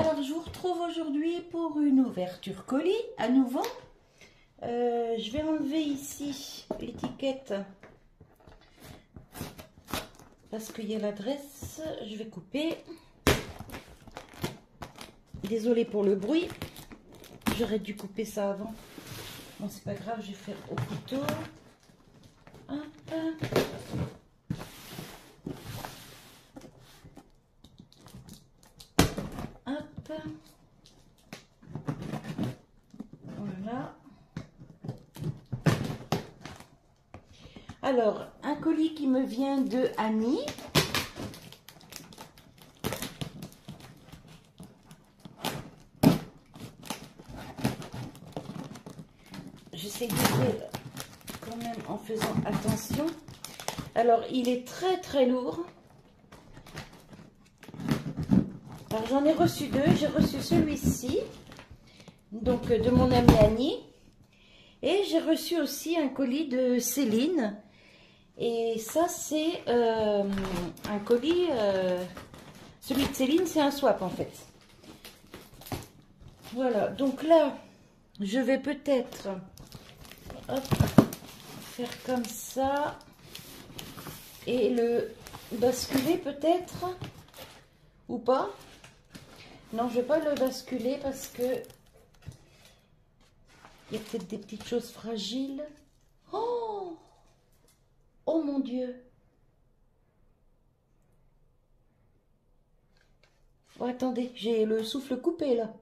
Alors, je vous retrouve aujourd'hui pour une ouverture colis à nouveau. Je vais enlever ici l'étiquette parce qu'il y a l'adresse. Je vais couper. Désolée pour le bruit. J'aurais dû couper ça avant. Bon, c'est pas grave, je vais faire au couteau. Hop. Hop. Voilà. Alors, un colis qui me vient de Annie. J'essaie d'ouvrir quand même en faisant attention. Alors, il est très lourd. Alors, j'en ai reçu deux. J'ai reçu celui-ci, donc de mon amie Annie. Et j'ai reçu aussi un colis de Céline. Et ça, c'est un colis... celui de Céline, c'est un swap, en fait. Voilà. Donc là, je vais peut-être... faire comme ça. Et le basculer peut-être. Ou pas. Non, je ne vais pas le basculer parce que il y a peut-être des petites choses fragiles. Oh! Oh mon Dieu! Oh, attendez, j'ai le souffle coupé là.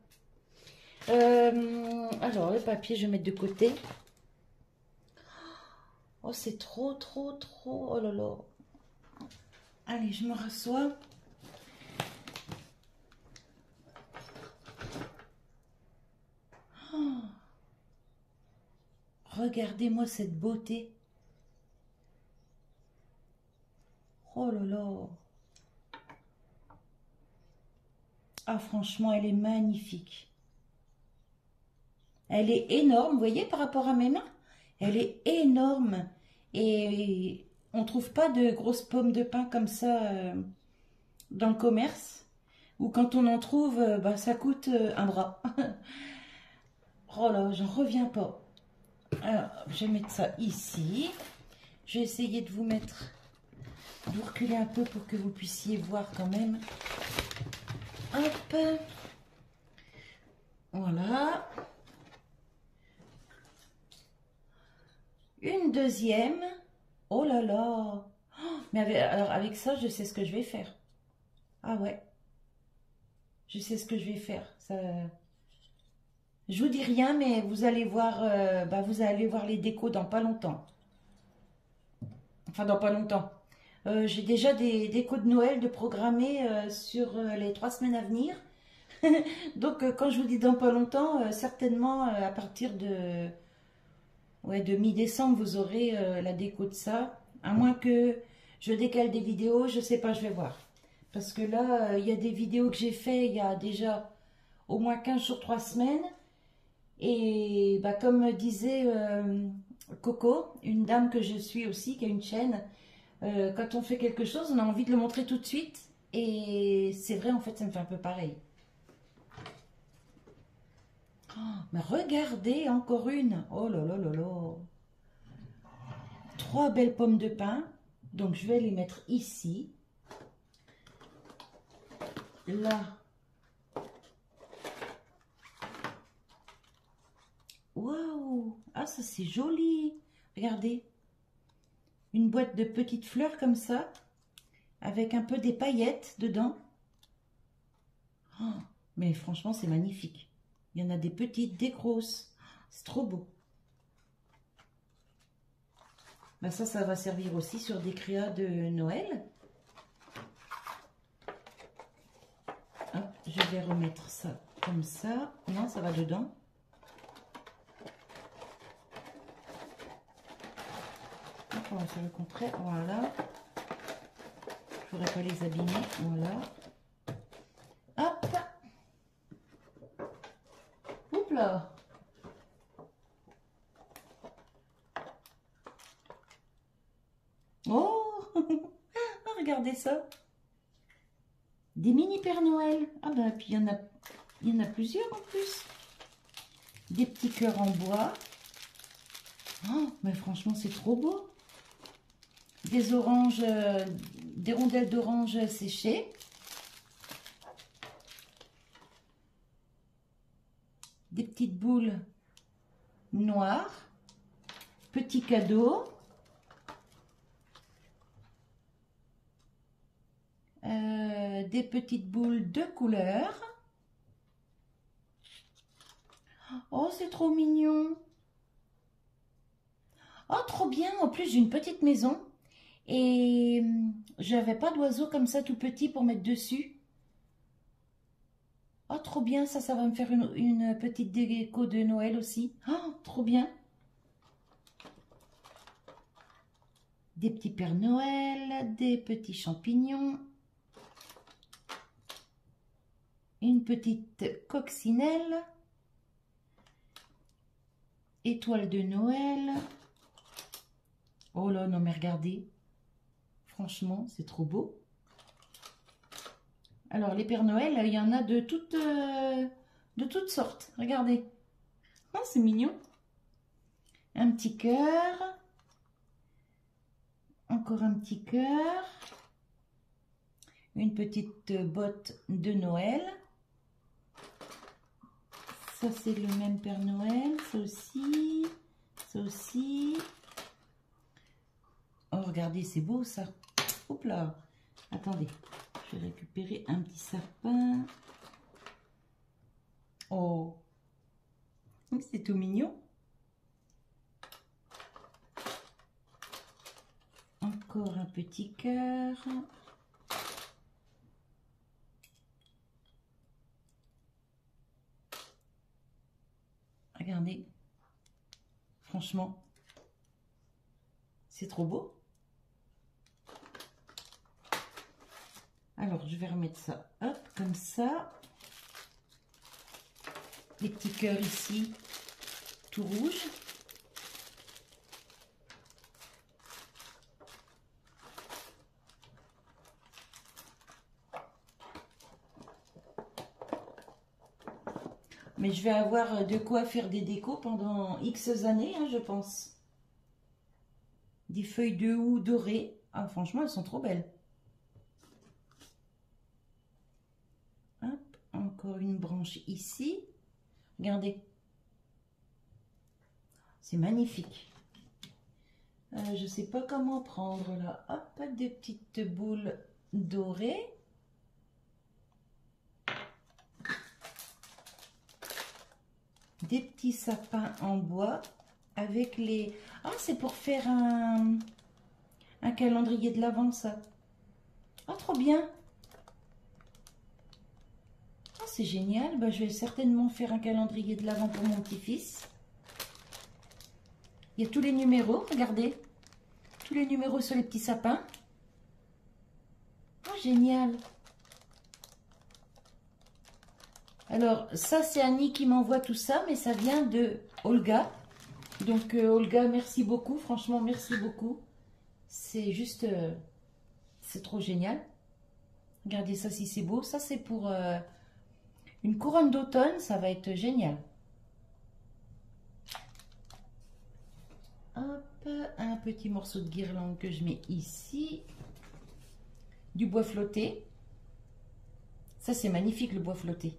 Alors, le papier, je vais mettre de côté. Oh, c'est trop. Oh là là. Allez, je me rassois. Oh. Regardez-moi cette beauté. Oh là là. Ah, franchement, elle est magnifique. Elle est énorme, vous voyez, par rapport à mes mains. Elle est énorme. Et on ne trouve pas de grosses pommes de pin comme ça dans le commerce. Ou quand on en trouve, bah, ça coûte un bras. Oh là, j'en reviens pas. Alors, je vais mettre ça ici. Je vais essayer de vous mettre... vous reculer un peu pour que vous puissiez voir quand même. Hop. Voilà. Une deuxième. Oh là là. Oh, mais alors avec ça, je sais ce que je vais faire. Ah ouais. Je sais ce que je vais faire. Ça... Je vous dis rien, mais vous allez voir, vous allez voir les décos dans pas longtemps. Enfin, dans pas longtemps. J'ai déjà des décos de Noël de programmer sur les 3 semaines à venir. Donc, quand je vous dis dans pas longtemps, certainement à partir de, ouais, de mi-décembre, vous aurez la déco de ça. À moins que je décale des vidéos, je sais pas, je vais voir. Parce que là, il y a des vidéos que j'ai fait il y a déjà au moins 15 jours, 3 semaines. Et bah, comme disait Coco, une dame que je suis aussi, qui a une chaîne, quand on fait quelque chose, on a envie de le montrer tout de suite. Et c'est vrai, en fait, ça me fait un peu pareil. Oh, mais regardez, encore une. Oh là là là là. 3 belles pommes de pin. Donc, je vais les mettre ici. Là. Waouh! Ah, ça, c'est joli. Regardez. Une boîte de petites fleurs comme ça. Avec un peu des paillettes dedans. Oh, mais franchement, c'est magnifique. Il y en a des petites, des grosses. C'est trop beau. Ben ça va servir aussi sur des créas de Noël. Hop, je vais remettre ça comme ça. Non, ça va dedans. Hop, on va faire le contraire. Voilà. Je ne voudrais pas les abîmer. Voilà. Hop. Oups là. Oh, regardez ça. Des mini Père Noël. Ah ben, puis il y en a Il y en a plusieurs en plus. Des petits cœurs en bois. Oh, mais franchement, c'est trop beau. Des oranges, des rondelles d'orange séchées. Des petites boules noires. Petit cadeau. Des petites boules de couleur. Oh, c'est trop mignon. Oh, trop bien. En plus, j'ai une petite maison. Et j'avais pas d'oiseau comme ça tout petit pour mettre dessus. Oh, trop bien. Ça va me faire une petite déco de Noël aussi. Oh, trop bien. Des petits Pères Noël, des petits champignons. Une petite coccinelle. Étoile de Noël. Oh là, non mais regardez. Franchement, c'est trop beau. Alors, les Pères Noël, il y en a de toutes sortes. Regardez. Oh, c'est mignon. Un petit cœur. Encore un petit cœur. Une petite botte de Noël. Ça, c'est le même Père Noël. Ça aussi. Ça aussi. Oh, regardez, c'est beau ça. Hop là. Attendez. Je vais récupérer un petit sapin. Oh. C'est tout mignon. Encore un petit cœur. Regardez. Franchement, c'est trop beau. Alors, je vais remettre ça, hop, comme ça. Les petits cœurs ici, tout rouge. Mais je vais avoir de quoi faire des décos pendant X années, hein, je pense. Des feuilles de houx dorées. Ah, franchement, elles sont trop belles. Hop, encore une branche ici. Regardez. C'est magnifique. Je ne sais pas comment prendre là. Hop, des petites boules dorées. Des petits sapins en bois avec les... Ah, c'est pour faire un calendrier de l'Avent, ça. Ah, trop bien. Ah, c'est génial. Bah, je vais certainement faire un calendrier de l'Avent pour mon petit-fils. Il y a tous les numéros, regardez. Tous les numéros sur les petits sapins. Ah, génial. Alors, ça, c'est Annie qui m'envoie tout ça, mais ça vient de Olga. Donc, Olga, merci beaucoup. Franchement, merci beaucoup. C'est juste... c'est trop génial. Regardez ça, si c'est beau. Ça, c'est pour une couronne d'automne. Ça va être génial. Hop, un petit morceau de guirlande que je mets ici. Du bois flotté. Ça, c'est magnifique, le bois flotté.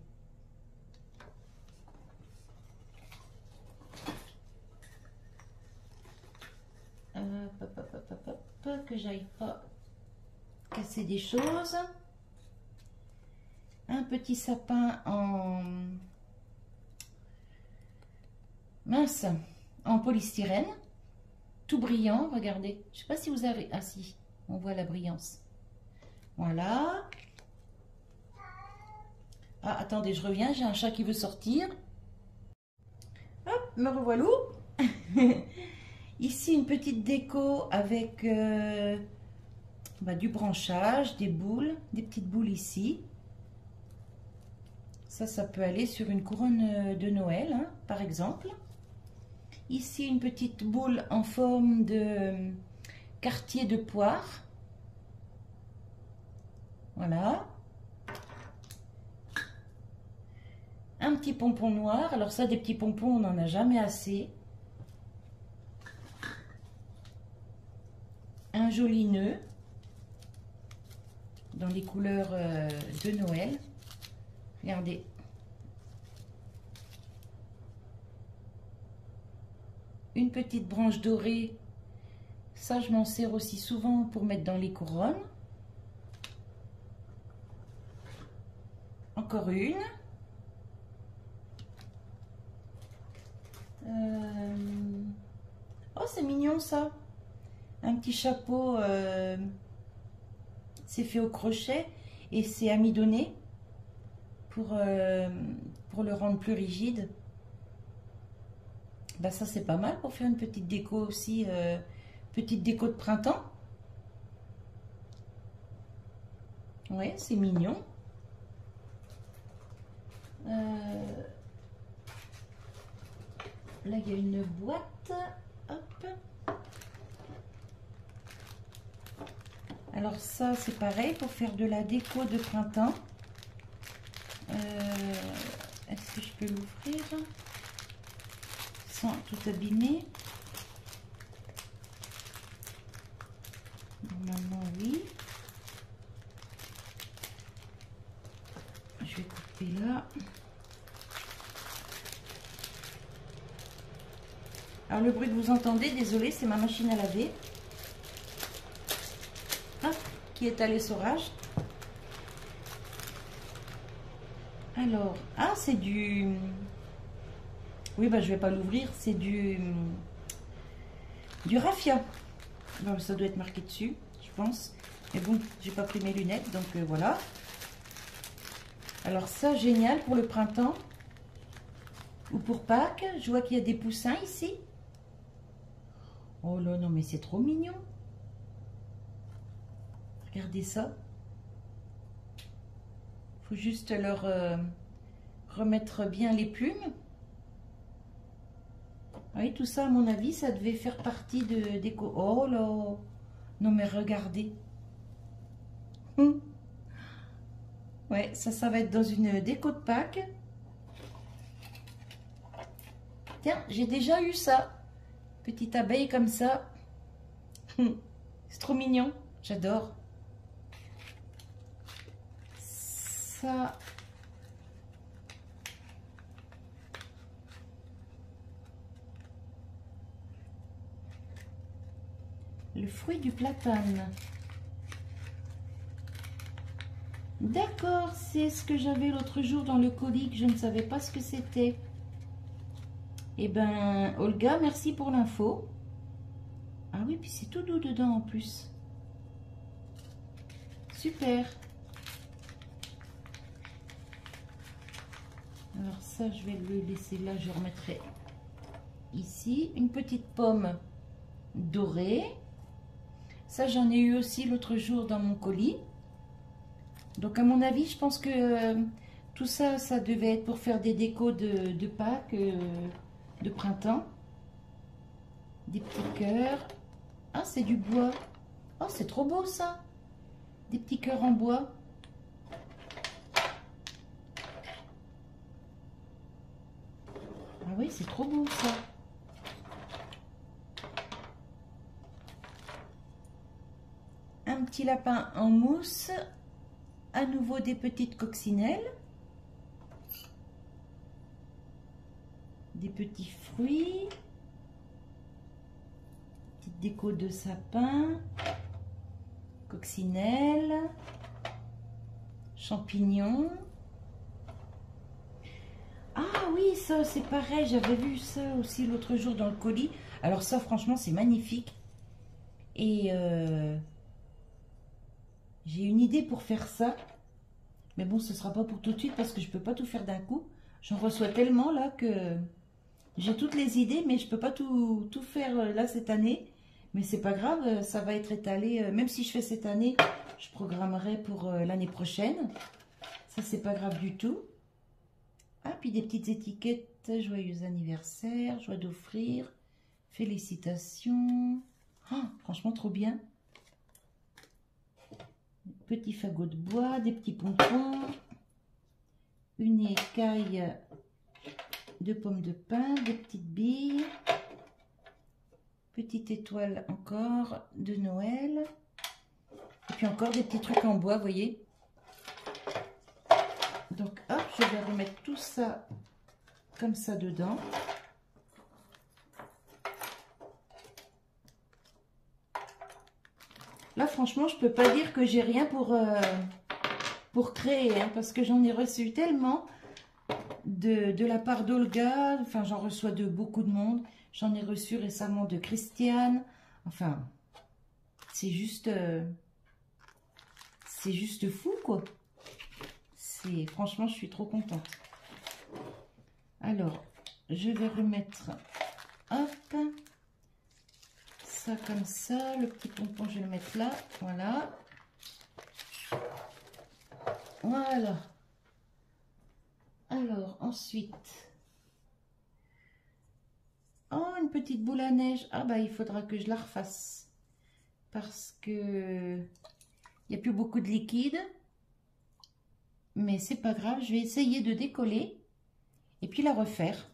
Que j'aille pas casser des choses. Un petit sapin en mince, en polystyrène, tout brillant. Regardez, je sais pas si vous avez... Ah si, on voit la brillance. Voilà. Ah, attendez, je reviens, j'ai un chat qui veut sortir. Hop, me revoilà. Ici, une petite déco avec du branchage, des boules, des petites boules ici. Ça peut aller sur une couronne de Noël, hein, par exemple. Ici, une petite boule en forme de quartier de poire. Voilà. Un petit pompon noir. Alors ça, des petits pompons, on n'en a jamais assez. Un joli nœud dans les couleurs de Noël. Regardez. Une petite branche dorée. Ça, je m'en sers aussi souvent pour mettre dans les couronnes. Encore une. Oh, c'est mignon ça. Un petit chapeau, c'est fait au crochet et c'est amidonné pour le rendre plus rigide. Bah ça c'est pas mal pour faire une petite déco aussi, petite déco de printemps. Ouais, c'est mignon. Là, il y a une boîte. Hop. Alors ça, c'est pareil pour faire de la déco de printemps. Est-ce que je peux l'ouvrir sans tout abîmer? Normalement, oui. Je vais couper là. Alors le bruit que vous entendez, désolé, c'est ma machine à laver. Ah, qui est à l'essorage. Alors, ah c'est du... Oui, bah je vais pas l'ouvrir, c'est du raffia. Bon, ça doit être marqué dessus, je pense. Mais bon, j'ai pas pris mes lunettes, donc voilà. Alors ça, génial pour le printemps. Ou pour Pâques. Je vois qu'il y a des poussins ici. Oh là, non, mais c'est trop mignon. Regardez ça. Faut juste leur remettre bien les plumes. Oui, tout ça, à mon avis, ça devait faire partie de déco. Oh là. Non, mais regardez. Ouais, ça va être dans une déco de Pâques. Tiens, j'ai déjà eu ça. Petite abeille comme ça. C'est trop mignon. J'adore. Ça. Le fruit du platane. D'accord, c'est ce que j'avais l'autre jour dans le colis, que je ne savais pas ce que c'était. Eh ben, Olga, merci pour l'info. Ah oui, puis c'est tout doux dedans en plus. Super. Alors ça, je vais le laisser là, je remettrai ici. Une petite pomme dorée. Ça, j'en ai eu aussi l'autre jour dans mon colis. Donc à mon avis, je pense que tout ça, ça devait être pour faire des décos de Pâques, de printemps. Des petits cœurs. Ah, c'est du bois. Oh, c'est trop beau ça. Des petits cœurs en bois. Ah oui, c'est trop beau ça. Un petit lapin en mousse. À nouveau des petites coccinelles. Des petits fruits. Petite déco de sapin. Coccinelle. Champignons. Ah oui, ça c'est pareil, j'avais vu ça aussi l'autre jour dans le colis. Alors ça franchement c'est magnifique. Et j'ai une idée pour faire ça. Mais bon, ce sera pas pour tout de suite parce que je peux pas tout faire d'un coup. J'en reçois tellement là que j'ai toutes les idées, mais je peux pas tout faire là cette année. Mais c'est pas grave, ça va être étalé. Même si je fais cette année, je programmerai pour l'année prochaine. Ça, c'est pas grave du tout. Ah, puis des petites étiquettes. Joyeux anniversaire, joie d'offrir, félicitations. Oh, franchement, trop bien. Petit fagot de bois, des petits pompons, une écaille 2 pommes de pin, des petites billes, petite étoile encore de Noël, et puis encore des petits trucs en bois, vous voyez. Donc hop, je vais remettre tout ça comme ça dedans. Là, franchement, je peux pas dire que j'ai rien pour créer, hein, parce que j'en ai reçu tellement de la part d'Olga. Enfin, j'en reçois de beaucoup de monde. J'en ai reçu récemment de Christiane. Enfin, c'est juste fou, quoi. Franchement, je suis trop contente. Alors, je vais remettre, hop, ça comme ça. Le petit pompon, je vais le mettre là. Voilà. Voilà. Alors, ensuite, oh, une petite boule à neige. Ah bah, il faudra que je la refasse. Parce que il n'y a plus beaucoup de liquide. Mais c'est pas grave, je vais essayer de décoller et puis la refaire.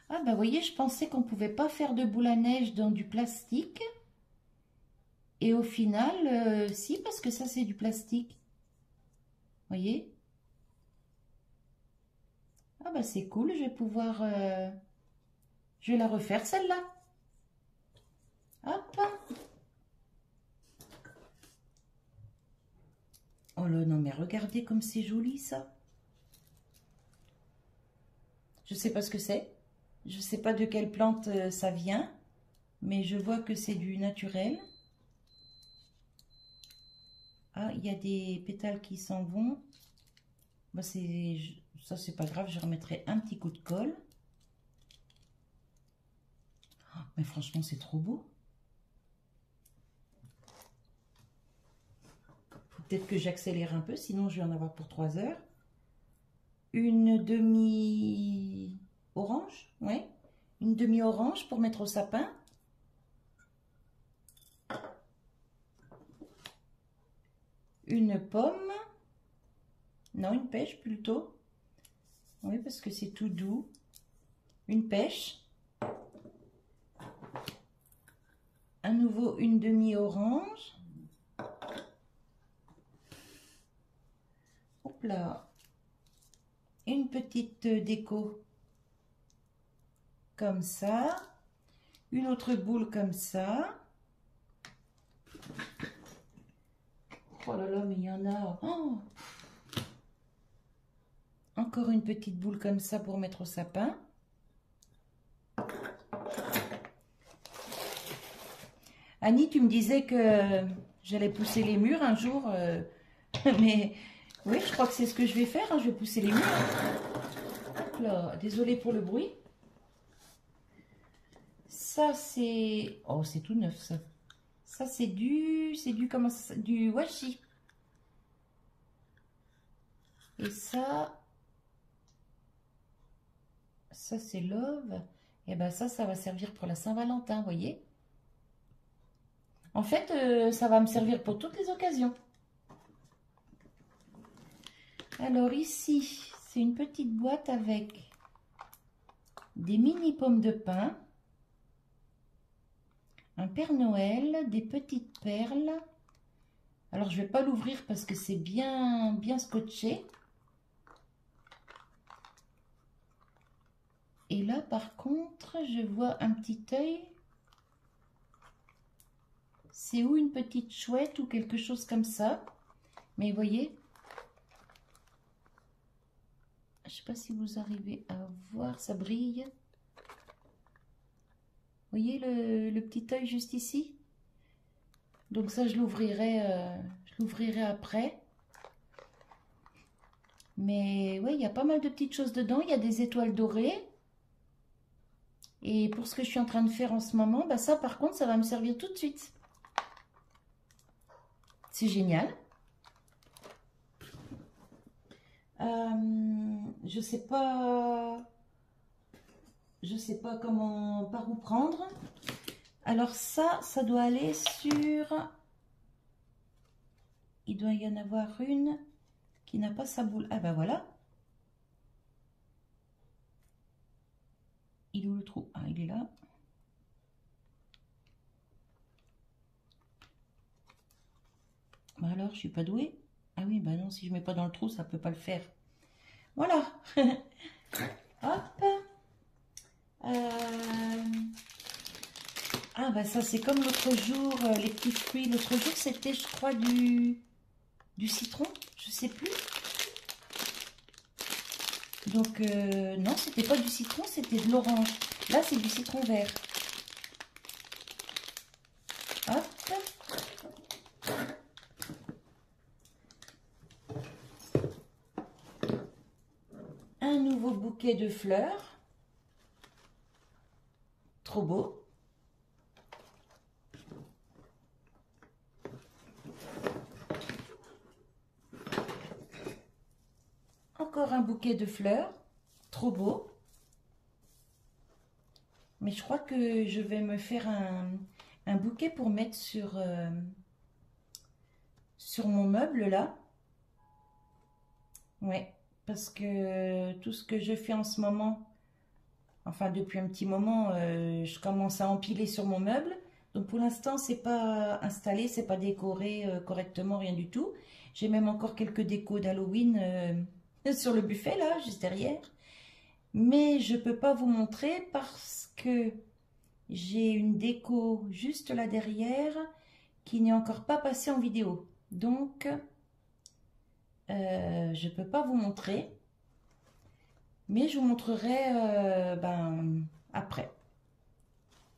Ah bah, vous voyez, je pensais qu'on pouvait pas faire de boule à neige dans du plastique. Et au final, si, parce que ça, c'est du plastique. Vous voyez? Ah bah, c'est cool, je vais pouvoir... je vais la refaire, celle-là. Hop. Oh là, non, mais regardez comme c'est joli, ça. Je sais pas ce que c'est. Je sais pas de quelle plante ça vient. Mais je vois que c'est du naturel. Ah, il y a des pétales qui s'en vont. Bah, ça, c'est pas grave. Je remettrai un petit coup de colle. Oh, mais franchement, c'est trop beau. Faut peut-être que j'accélère un peu, sinon je vais en avoir pour 3 heures. Une demi-orange, ouais. Une demi-orange pour mettre au sapin. Une pomme. Non, une pêche plutôt. Oui, parce que c'est tout doux. Une pêche. À nouveau, une demi-orange. Hop là. Une petite déco. Comme ça. Une autre boule comme ça. Oh là là, mais il y en a. Oh, encore une petite boule comme ça pour mettre au sapin. Annie, tu me disais que j'allais pousser les murs un jour. Mais oui, je crois que c'est ce que je vais faire. Hein, je vais pousser les murs. Hop là, désolée pour le bruit. Ça, c'est... Oh, c'est tout neuf, ça. Ça, c'est du... Comment ça... Du washi. Et ça... Ça, c'est Love. Et ben ça va servir pour la Saint-Valentin, vous voyez. En fait, ça va me servir pour toutes les occasions. Alors ici, c'est une petite boîte avec des mini pommes de pin, un Père Noël, des petites perles. Alors je ne vais pas l'ouvrir parce que c'est bien scotché. Et là par contre, je vois un petit œil. C'est ou une petite chouette ou quelque chose comme ça. Mais vous voyez, je ne sais pas si vous arrivez à voir, ça brille. Vous voyez le petit œil juste ici? Donc ça, je l'ouvrirai après. Mais oui, il y a pas mal de petites choses dedans. Il y a des étoiles dorées. Et pour ce que je suis en train de faire en ce moment, bah ça par contre, ça va me servir tout de suite. C'est génial. Je sais pas comment, par où prendre. Alors ça doit aller sur... Il doit y en avoir une qui n'a pas sa boule. Ah ben voilà. Il est où le trou? Ah, il est là. Bah alors, je suis pas douée. Ah oui, bah non, si je mets pas dans le trou, ça peut pas le faire. Voilà. Hop. Ah bah ça, c'est comme l'autre jour, les petits fruits. L'autre jour, c'était, je crois, du citron. Je sais plus. Donc, non, c'était pas du citron, c'était de l'orange. Là, c'est du citron vert. Hop. Un nouveau bouquet de fleurs. Trop beau. Encore un bouquet de fleurs. Trop beau. Mais je crois que je vais me faire un bouquet pour mettre sur mon meuble là. Ouais, parce que tout ce que je fais en ce moment, enfin depuis un petit moment, je commence à empiler sur mon meuble. Donc pour l'instant, c'est pas installé, c'est pas décoré correctement, rien du tout. J'ai même encore quelques décos d'Halloween sur le buffet là, juste derrière. Mais je peux pas vous montrer parce que j'ai une déco juste là derrière qui n'est encore pas passée en vidéo. Donc, je peux pas vous montrer. Mais je vous montrerai après.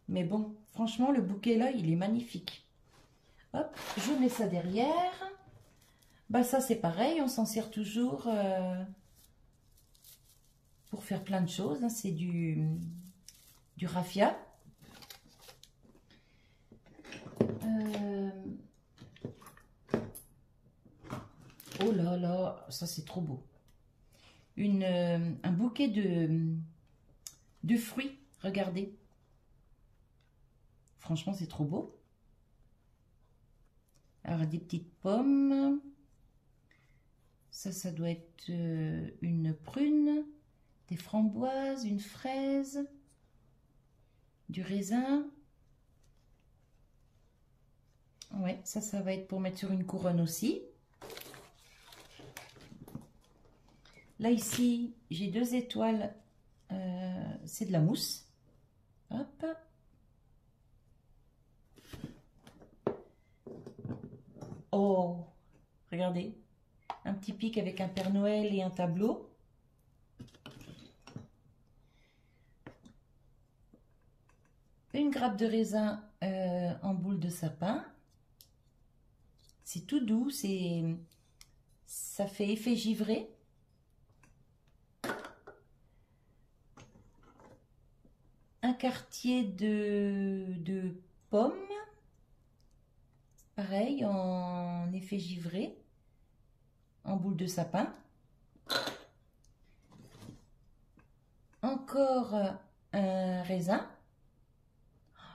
Mais bon, franchement, le bouquet là, il est magnifique. Hop, je mets ça derrière. Bah ça, c'est pareil, on s'en sert toujours pour faire plein de choses. Hein. C'est du raffia. Oh là là, ça c'est trop beau. Un bouquet de fruits, regardez. Franchement, c'est trop beau. Alors, des petites pommes. Ça doit être une prune, des framboises, une fraise, du raisin. Ouais, ça va être pour mettre sur une couronne aussi. Là, ici, j'ai 2 étoiles. C'est de la mousse. Hop. Oh, regardez. Un petit pic avec un Père Noël et un tableau. Une grappe de raisin en boule de sapin. C'est tout doux, ça fait effet givré. Un quartier de pommes. Pareil, en effet givré. En boule de sapin. Encore un raisin.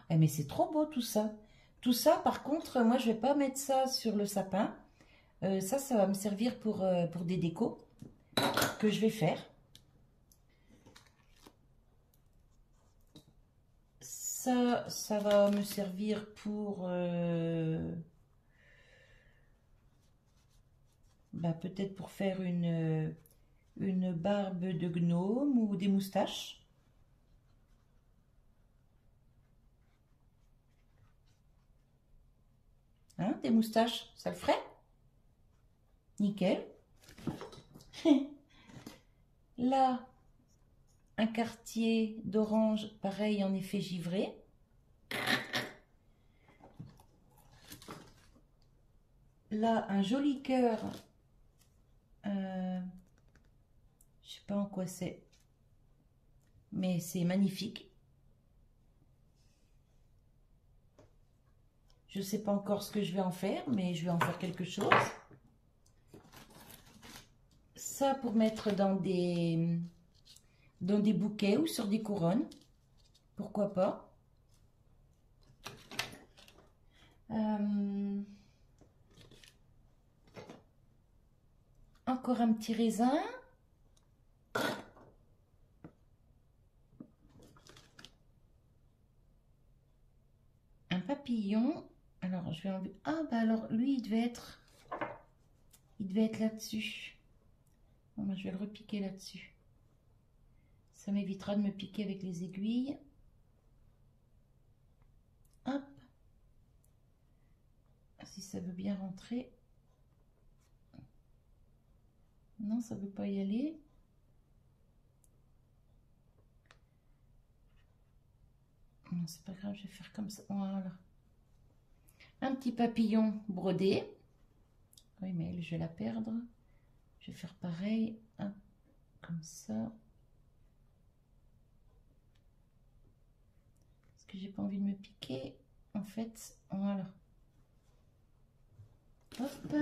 Eh, mais c'est trop beau tout ça. Tout ça, par contre, moi, je vais pas mettre ça sur le sapin. Ça va me servir pour des décos que je vais faire. Ça va me servir pour peut-être pour faire une barbe de gnome ou des moustaches. Hein, des moustaches, ça le ferait? Nickel. Là, un quartier d'orange, pareil, en effet givré. Là, un joli cœur. Je sais pas en quoi c'est, mais c'est magnifique. Je sais pas encore ce que je vais en faire, mais je vais en faire quelque chose. Ça pour mettre dans des bouquets ou sur des couronnes. Pourquoi pas. Encore un petit raisin. papillon. Alors, je vais enlever... Ah, bah alors, lui, il devait être là-dessus. Bon, bah, je vais le repiquer là-dessus. Ça m'évitera de me piquer avec les aiguilles. Hop. Si ça veut bien rentrer. Non, ça veut pas y aller. Non, c'est pas grave, je vais faire comme ça. Voilà. Un petit papillon brodé. Oui, mais elle, je vais la perdre. Je vais faire pareil. Hop, comme ça. Parce que j'ai pas envie de me piquer. En fait, voilà. Hop.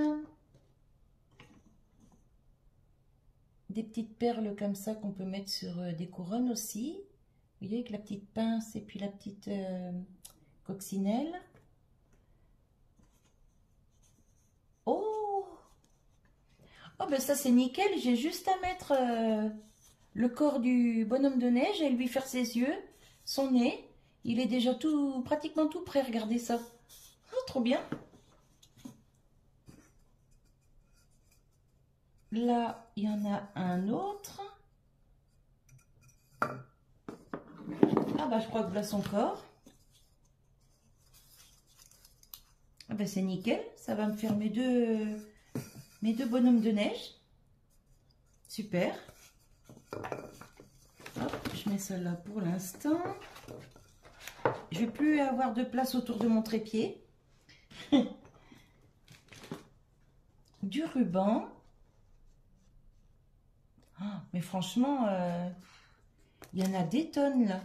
Des petites perles comme ça qu'on peut mettre sur des couronnes aussi. Vous voyez, avec la petite pince et puis la petite coccinelle. Oh! Oh ben ça c'est nickel, j'ai juste à mettre le corps du bonhomme de neige et lui faire ses yeux, son nez. Il est déjà tout, pratiquement tout prêt, regardez ça. Oh, trop bien! Là, il y en a un autre. Ah bah je crois que voilà son corps. Ah bah c'est nickel, ça va me faire mes deux bonhommes de neige. Super. Hop, je mets ça là pour l'instant. Je vais plus avoir de place autour de mon trépied. Du ruban. Ah, mais franchement, il y en a des tonnes là.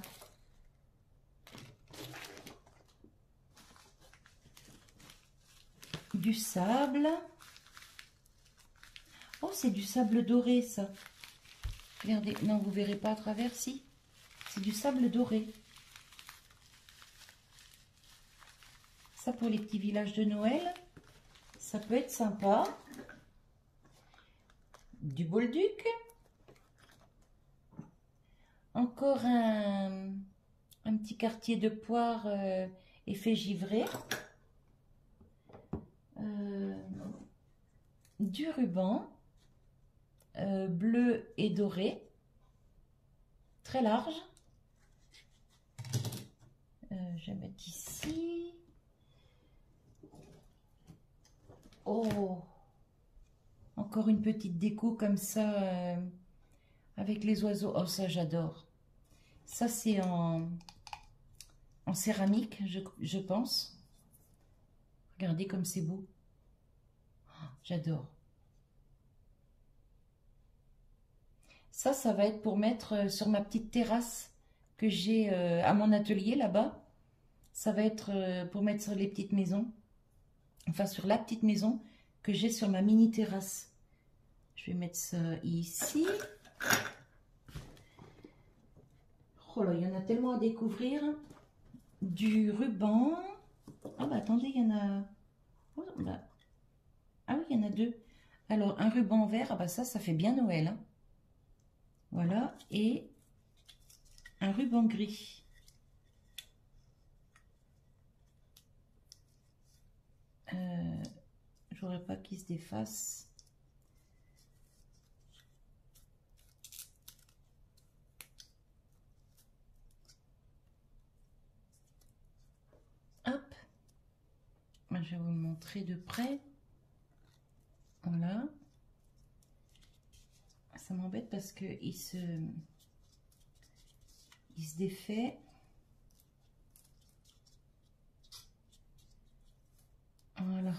Du sable. Oh, c'est du sable doré ça. Regardez, non, vous verrez pas à travers, si. C'est du sable doré. Ça pour les petits villages de Noël, ça peut être sympa. Du bolduc. Encore un petit quartier de poire effet givré. Du ruban bleu et doré. Très large. Je vais mettre ici. Oh, encore une petite déco comme ça avec les oiseaux. Oh, ça j'adore. Ça c'est en céramique, je pense. Regardez comme c'est beau. Oh, j'adore. Ça va être pour mettre sur ma petite terrasse que j'ai à mon atelier là-bas. Ça va être pour mettre sur les petites maisons. Enfin, sur la petite maison que j'ai sur ma mini terrasse. Je vais mettre ça ici. Oh là, il y en a tellement à découvrir. Du ruban. Ah bah attendez, il y en a... Oh, bah... Ah oui, il y en a deux. Alors, un ruban vert, ah bah ça fait bien Noël. Hein. Voilà, et un ruban gris. Je voudrais pas qu'il se défasse. Hop. Je vais vous montrer de près. Voilà. Ça m'embête parce que il se défait. Voilà.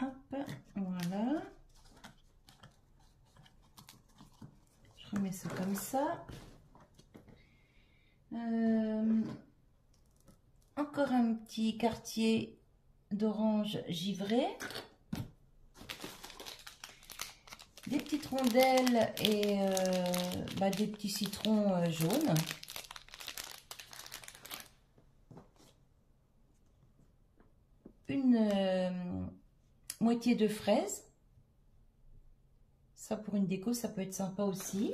Hop, voilà. Je remets ça comme ça. Encore un petit quartier d'orange givré. Des petites rondelles et des petits citrons jaunes. moitié de fraise. Ça, pour une déco, ça peut être sympa aussi.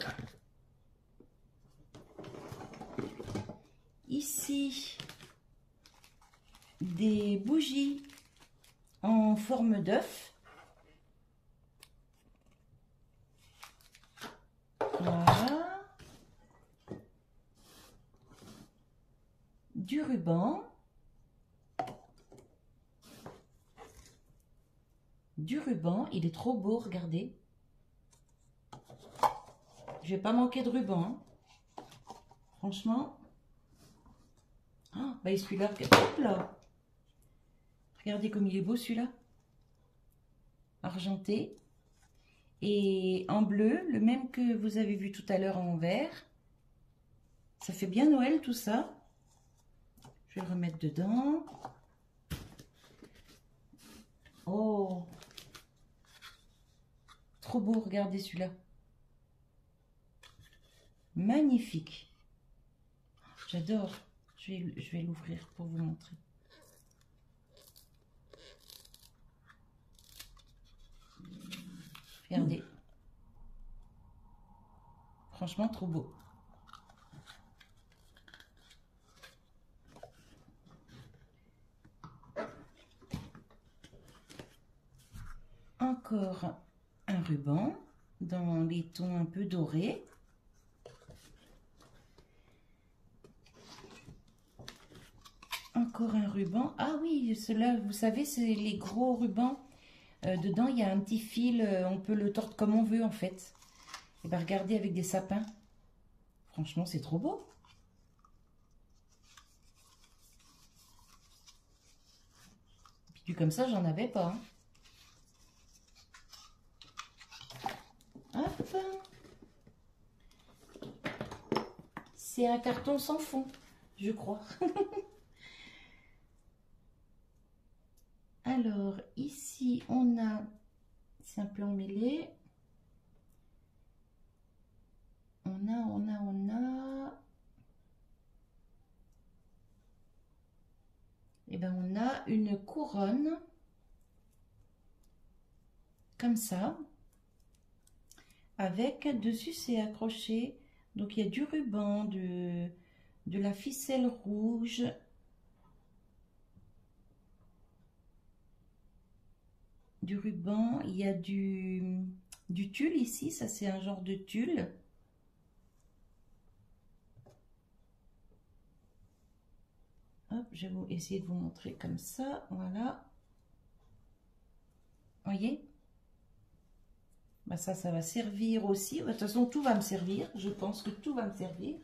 Ici, des bougies en forme d'œuf. Voilà. Du ruban. Du ruban. Il est trop beau, regardez. Je vais pas manquer de ruban. Hein. Franchement. Ah, bah, celui-là, hop là. Regardez comme il est beau celui-là. Argenté. Et en bleu, le même que vous avez vu tout à l'heure en vert. Ça fait bien Noël tout ça. Je vais le remettre dedans. Oh, trop beau, regardez celui-là. Magnifique. J'adore. Je vais l'ouvrir pour vous montrer. Regardez. Franchement, trop beau. Encore un ruban dans les tons un peu dorés. Encore un ruban. Ah oui, cela, vous savez, c'est les gros rubans. Dedans, il y a un petit fil. On peut le tordre comme on veut, en fait. Et bien, regardez avec des sapins. Franchement, c'est trop beau. Puis comme ça, j'en avais pas. Hein. Hop. C'est un carton sans fond, je crois. Alors, ici, on a... C'est un peu emmêlé. On a... Eh bien, on a une couronne. Comme ça. Avec, dessus, c'est accroché. Donc, il y a du ruban, de la ficelle rouge. Du ruban, il y a du tulle ici, ça c'est un genre de tulle. Hop, je vais essayer de vous montrer comme ça, voilà. Voyez? Bah ça va servir aussi. De toute façon, tout va me servir. Je pense que tout va me servir.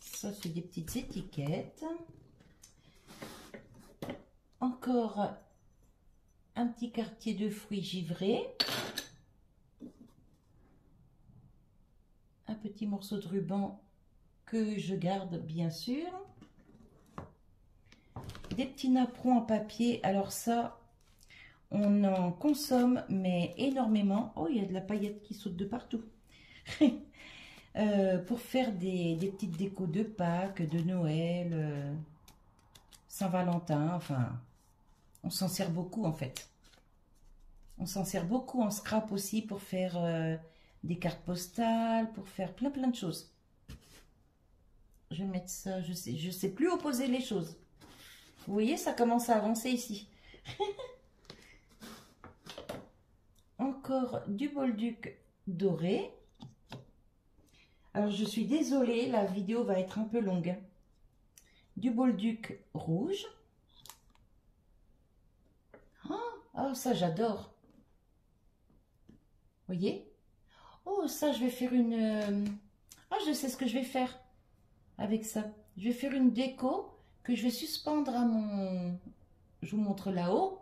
Ça, c'est des petites étiquettes. Encore un petit quartier de fruits givrés. Un petit morceau de ruban que je garde bien sûr. Des petits napperons en papier. Alors ça, on en consomme, mais énormément. Oh, il y a de la paillette qui saute de partout. Pour faire des petites décos de Pâques, de Noël, Saint-Valentin, enfin, on s'en sert beaucoup en fait. On s'en sert beaucoup en scrap aussi pour faire des cartes postales, pour faire plein de choses. Je vais mettre ça, je sais plus où poser les choses. Vous voyez, ça commence à avancer ici. Encore du bolduc doré. Alors, je suis désolée, la vidéo va être un peu longue. Du bolduc rouge. Oh, ça, j'adore. Voyez? Oh, ça, je vais faire une... Ah, je sais ce que je vais faire avec ça. Je vais faire une déco que je vais suspendre à mon... Je vous montre là-haut.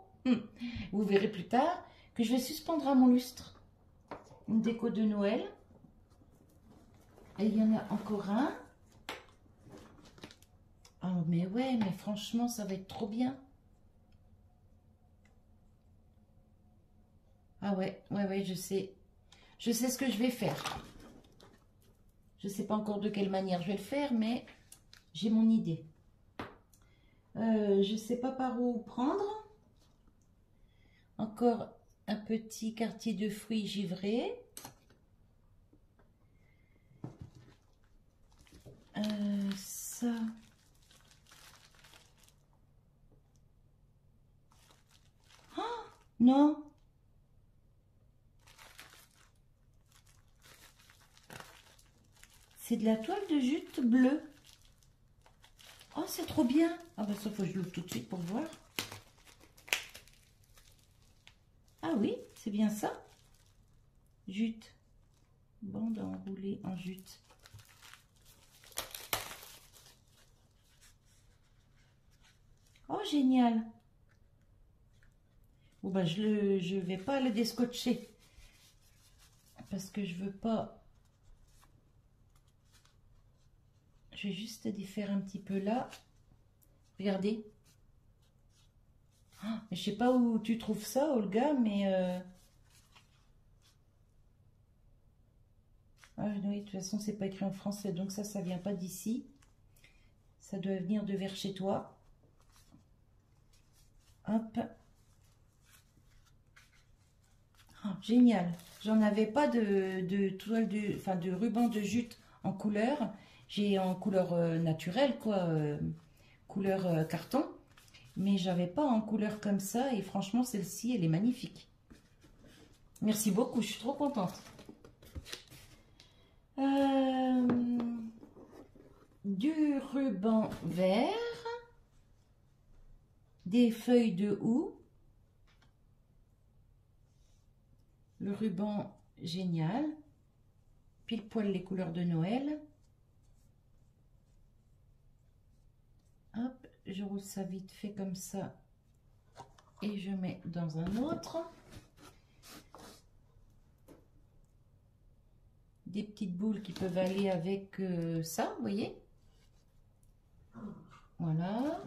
Vous verrez plus tard. Que je vais suspendre à mon lustre. Une déco de Noël. Et il y en a encore un. Oh, mais ouais, mais franchement, ça va être trop bien. Ah ouais, je sais. Je sais ce que je vais faire. Je ne sais pas encore de quelle manière je vais le faire, mais j'ai mon idée. Je sais pas par où prendre. Encore un petit quartier de fruits givrés. Ça. Oh, non. C'est de la toile de jute bleue. Oh, c'est trop bien. Ah bah ça, faut que je l'ouvre tout de suite pour voir. Ah oui, c'est bien ça. Jute. Bande enroulée en jute. Oh, génial. Bon, bah, je vais pas le descotcher. Parce que je veux pas... Je vais juste défaire un petit peu là. Regardez. Ah, je sais pas où tu trouves ça, Olga, mais... Ah, oui, de toute façon, c'est pas écrit en français, donc ça vient pas d'ici. Ça doit venir de vers chez toi. Hop. Ah, génial. J'en avais pas de toile enfin de ruban de jute en couleur. J'ai en couleur naturelle, quoi, couleur carton. Mais j'avais pas en couleur comme ça. Et franchement, celle-ci, elle est magnifique. Merci beaucoup, je suis trop contente. Du ruban vert. Des feuilles de houx. Le ruban génial. Pile poil les couleurs de Noël. Hop, je roule ça vite fait comme ça. Et je mets dans un autre. Des petites boules qui peuvent aller avec ça, vous voyez. Voilà.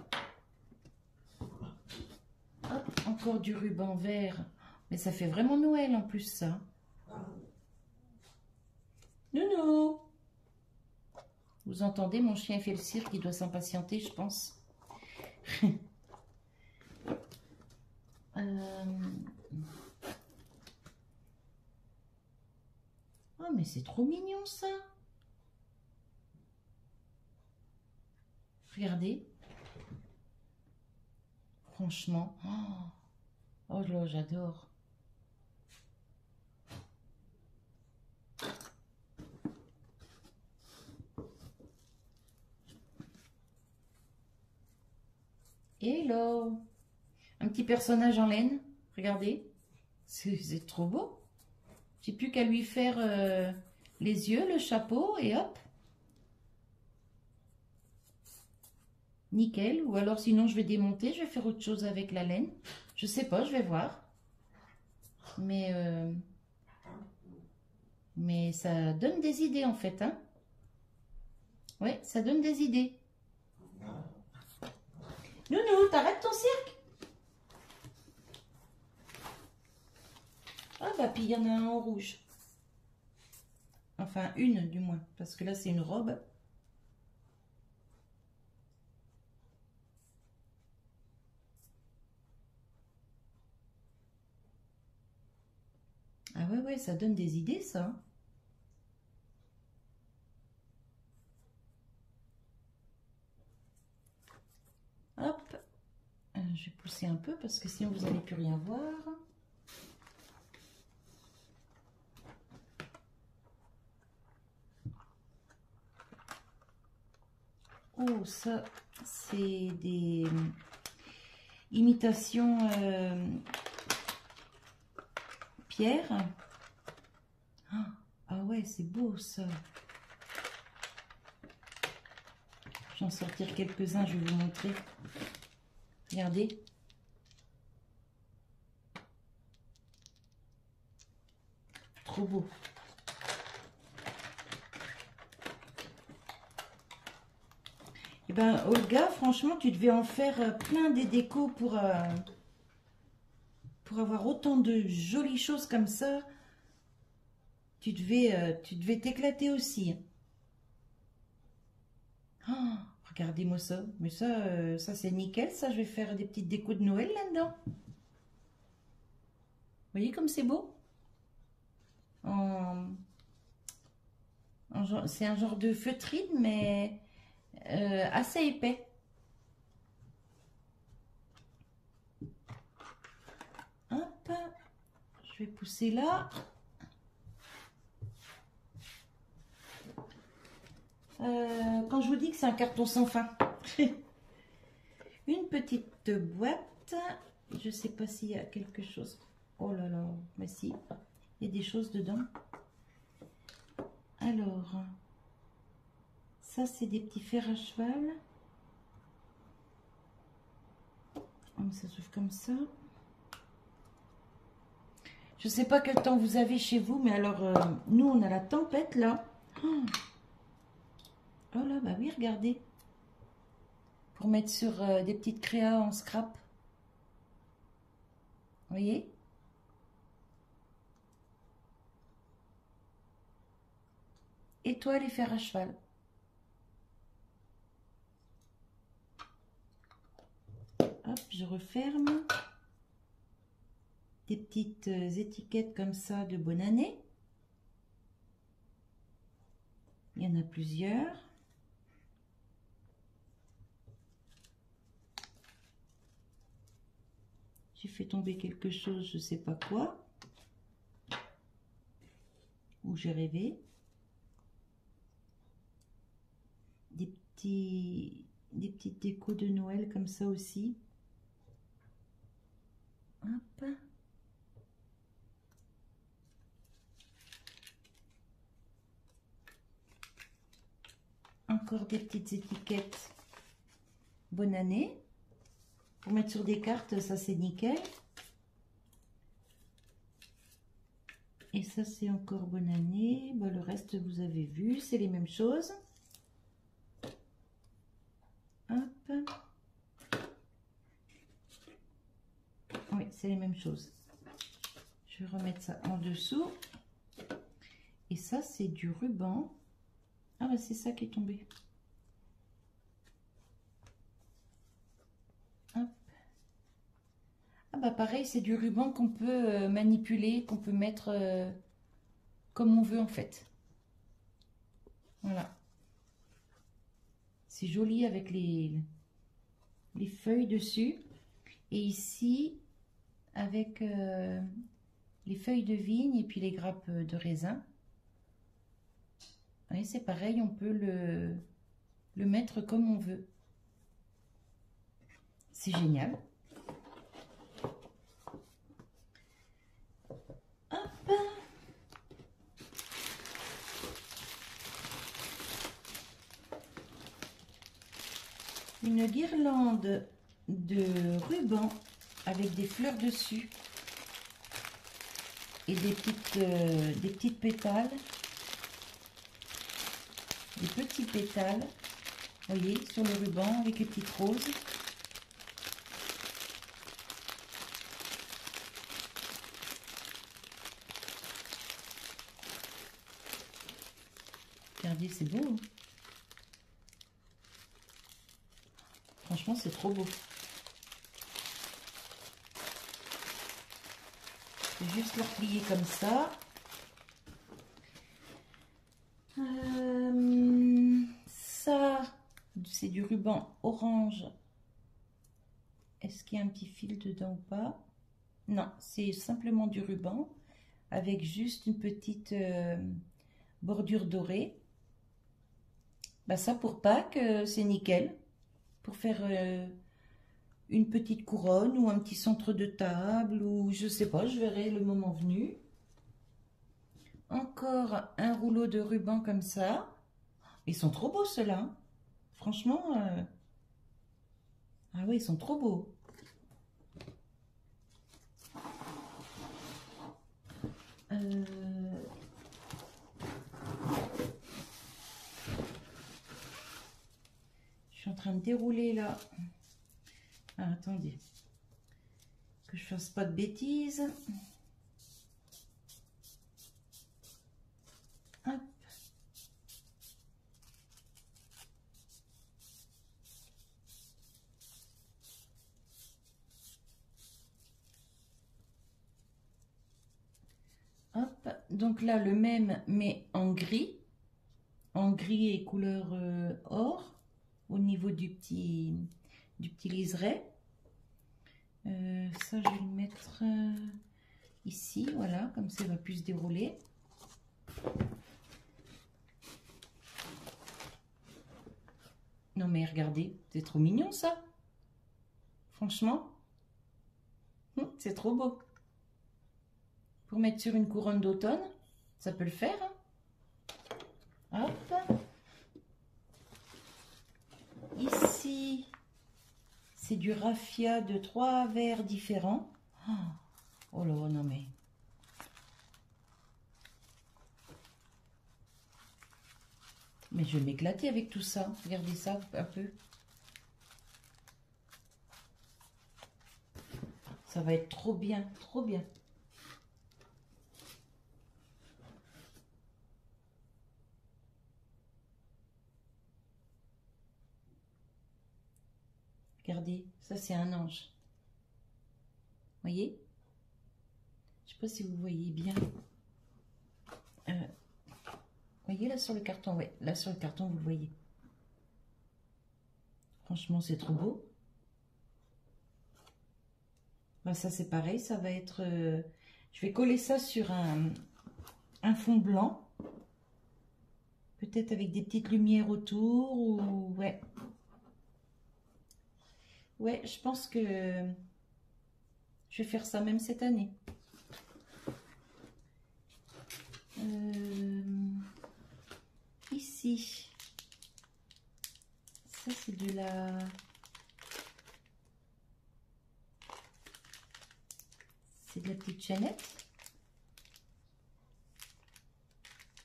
Hop, encore du ruban vert. Mais ça fait vraiment Noël en plus, ça. Nounou! Vous entendez, mon chien fait le cirque, il doit s'impatienter, je pense. Oh, mais c'est trop mignon, ça. Regardez. Franchement. Oh là, j'adore. Hello. Un petit personnage en laine. Regardez. C'est trop beau. J'ai plus qu'à lui faire les yeux, le chapeau et hop. Nickel. Ou alors sinon je vais démonter, je vais faire autre chose avec la laine. Je sais pas, je vais voir. Mais ça donne des idées en fait. Hein. Ouais, ça donne des idées. Nounou, t'arrêtes ton cirque? Ah bah puis il y en a un en rouge. Enfin une du moins, parce que là c'est une robe. Ah ouais, ça donne des idées ça. Hop, je vais pousser un peu parce que sinon vous n'allez plus rien voir. Oh, ça, c'est des imitations pierre. Ah ouais, c'est beau ça. Je vais en sortir quelques-uns, je vais vous montrer. Regardez. Trop beau. Eh ben, Olga, franchement, tu devais en faire plein des décos pour avoir autant de jolies choses comme ça. Tu devais t'éclater aussi. Oh, Regardez-moi ça. Mais ça c'est nickel. Ça, je vais faire des petites décos de Noël là-dedans. Vous voyez comme c'est beau? C'est un genre de feutrine, mais assez épais. Hop. Je vais pousser là. Quand je vous dis que c'est un carton sans fin. Une petite boîte. Je sais pas s'il y a quelque chose. Oh là là, mais si. Il y a des choses dedans. Alors, ça c'est des petits fers à cheval. Ça s'ouvre comme ça. Je sais pas quel temps vous avez chez vous, mais alors nous on a la tempête là. Oh là, bah oui, regardez. Pour mettre sur des petites créas en scrap. Vous voyez? Étoile et fer à cheval. Hop, je referme. Des petites étiquettes comme ça de bonne année. Il y en a plusieurs. J'ai fait tomber quelque chose, je ne sais pas quoi. Ou j'ai rêvé. Des petites décos de Noël comme ça aussi. Hop. Encore des petites étiquettes. Bonne année. Pour mettre sur des cartes, ça c'est nickel. Et ça c'est encore bonne année. Bon, le reste vous avez vu, c'est les mêmes choses. Hop. Oui, c'est les mêmes choses. Je vais remettre ça en dessous. Et ça c'est du ruban. Ah bah c'est ça qui est tombé. Hop. Ah bah pareil, c'est du ruban qu'on peut manipuler, qu'on peut mettre comme on veut en fait. Voilà. C'est joli avec les feuilles dessus. Et ici, avec les feuilles de vigne et puis les grappes de raisin. Vous voyez, c'est pareil, on peut le mettre comme on veut. C'est génial. Hop. Une guirlande de ruban avec des fleurs dessus et des petites pétales. Des petits pétales, vous voyez, sur le ruban avec les petites roses. Regardez, c'est beau. Hein. Franchement, c'est trop beau. Je vais juste le replier comme ça. Ça, c'est du ruban orange. Est-ce qu'il y a un petit fil dedans ou pas? Non, c'est simplement du ruban avec juste une petite bordure dorée. Bah ça pour Pâques, c'est nickel. Pour faire une petite couronne ou un petit centre de table ou je sais pas, je verrai le moment venu. Encore un rouleau de ruban comme ça. Ils sont trop beaux ceux-là. Hein. Franchement, ah oui, ils sont trop beaux. Je suis en train de dérouler là. Ah, attendez. Que je fasse pas de bêtises. Hop. Donc là, le même, mais en gris et couleur or, au niveau du petit liseré. Ça, je vais le mettre ici, voilà, comme ça, il va plus se dérouler. Non mais regardez, c'est trop mignon ça. Franchement, c'est trop beau. Pour mettre sur une couronne d'automne, ça peut le faire. Hein. Hop. Ici, c'est du raffia de 3 verres différents. Oh là, non mais... Mais je vais m'éclater avec tout ça. Regardez ça un peu. Ça va être trop bien, trop bien. Regardez, ça c'est un ange. Voyez? Je sais pas si vous voyez bien. Voyez là sur le carton, ouais, là sur le carton vous le voyez. Franchement c'est trop beau. Ben, ça c'est pareil, ça va être... je vais coller ça sur un fond blanc. Peut-être avec des petites lumières autour ou... Ouais. Ouais, je pense que je vais faire ça même cette année. Ici, ça c'est de la... C'est de la petite chaînette.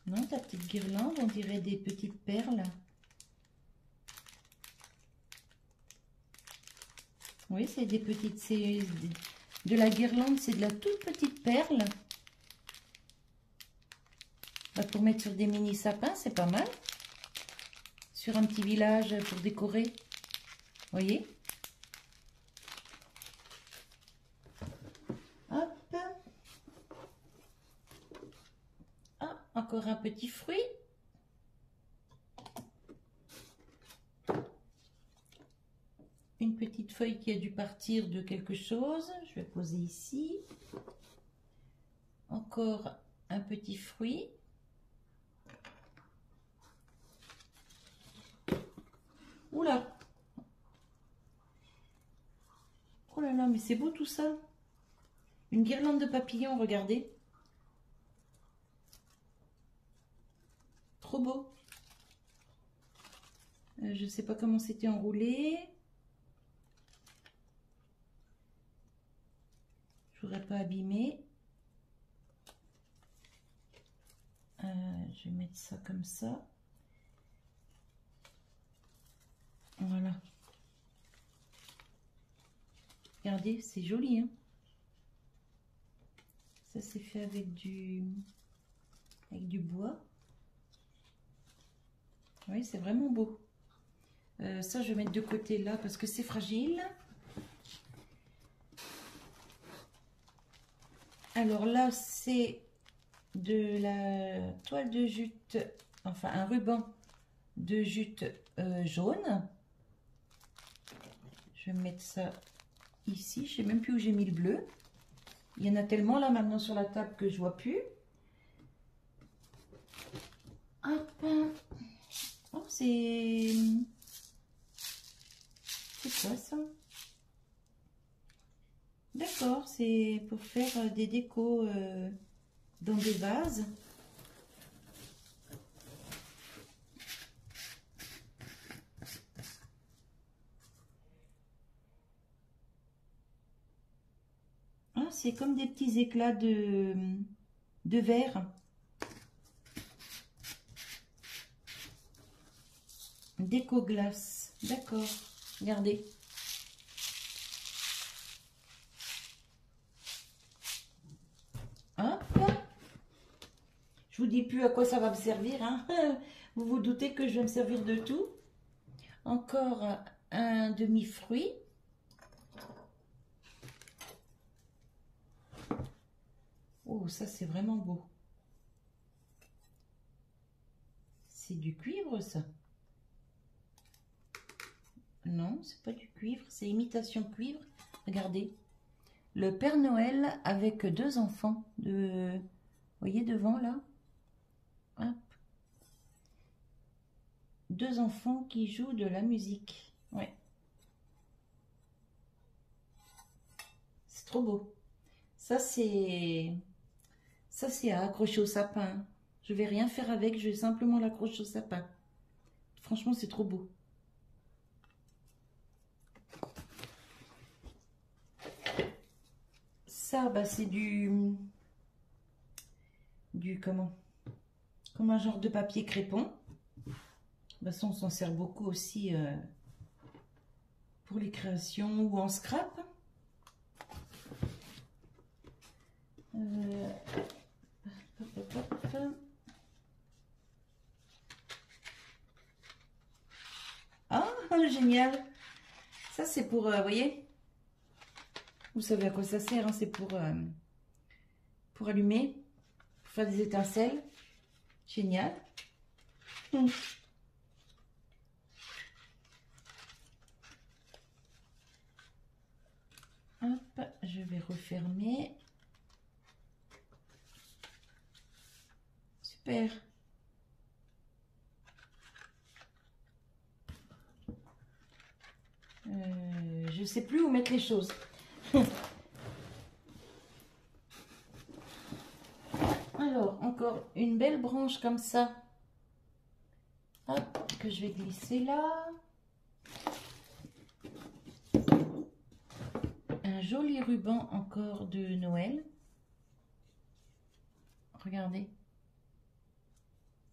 Non, ta petite guirlande, on dirait des petites perles. Oui, c'est des petites... C'est de la guirlande, c'est de la toute petite perle. Bah, pour mettre sur des mini sapins, c'est pas mal. Sur un petit village pour décorer. Vous voyez? Hop. Ah, encore un petit fruit. Une petite feuille qui a dû partir de quelque chose. Je vais poser ici. Encore un petit fruit. Oula! Oh là là, mais c'est beau tout ça. Une guirlande de papillons, regardez. Trop beau. Je ne sais pas comment c'était enroulé. Je voudrais pas abîmer. Je vais mettre ça comme ça. Voilà. Regardez, c'est joli, hein. Ça c'est fait avec du bois. Oui, c'est vraiment beau. Ça, je vais mettre de côté là parce que c'est fragile. Alors là, c'est de la toile de jute, enfin un ruban de jute jaune. Je vais mettre ça ici. Je sais même plus où j'ai mis le bleu. Il y en a tellement là maintenant sur la table que je vois plus. Hop. Oh, c'est quoi ça? D'accord, c'est pour faire des décos dans des vases. Ah, c'est comme des petits éclats de verre. Déco glace. D'accord, regardez. Hop. Je vous dis plus à quoi ça va me servir, hein. Vous vous doutez que je vais me servir de tout. Encore un demi-fruit. Oh, ça c'est vraiment beau. C'est du cuivre, ça? Non, c'est pas du cuivre, c'est imitation cuivre. Regardez. Le Père Noël avec deux enfants. Vous voyez devant, là? Hop. Deux enfants qui jouent de la musique. Ouais. C'est trop beau. Ça, c'est à accrocher au sapin. Je vais rien faire avec, je vais simplement l'accrocher au sapin. Franchement, c'est trop beau. Ça, bah, c'est du comment? Comme un genre de papier crépon. De toute façon, on s'en sert beaucoup aussi pour les créations ou en scrap. Ah, génial! Ça, c'est pour, vous voyez? Vous savez à quoi ça sert, hein? C'est pour allumer, pour faire des étincelles. Génial! Hop, je vais refermer. Super. Je sais plus où mettre les choses. Alors, encore une belle branche comme ça. Hop, que je vais glisser là. Un joli ruban encore de Noël. Regardez.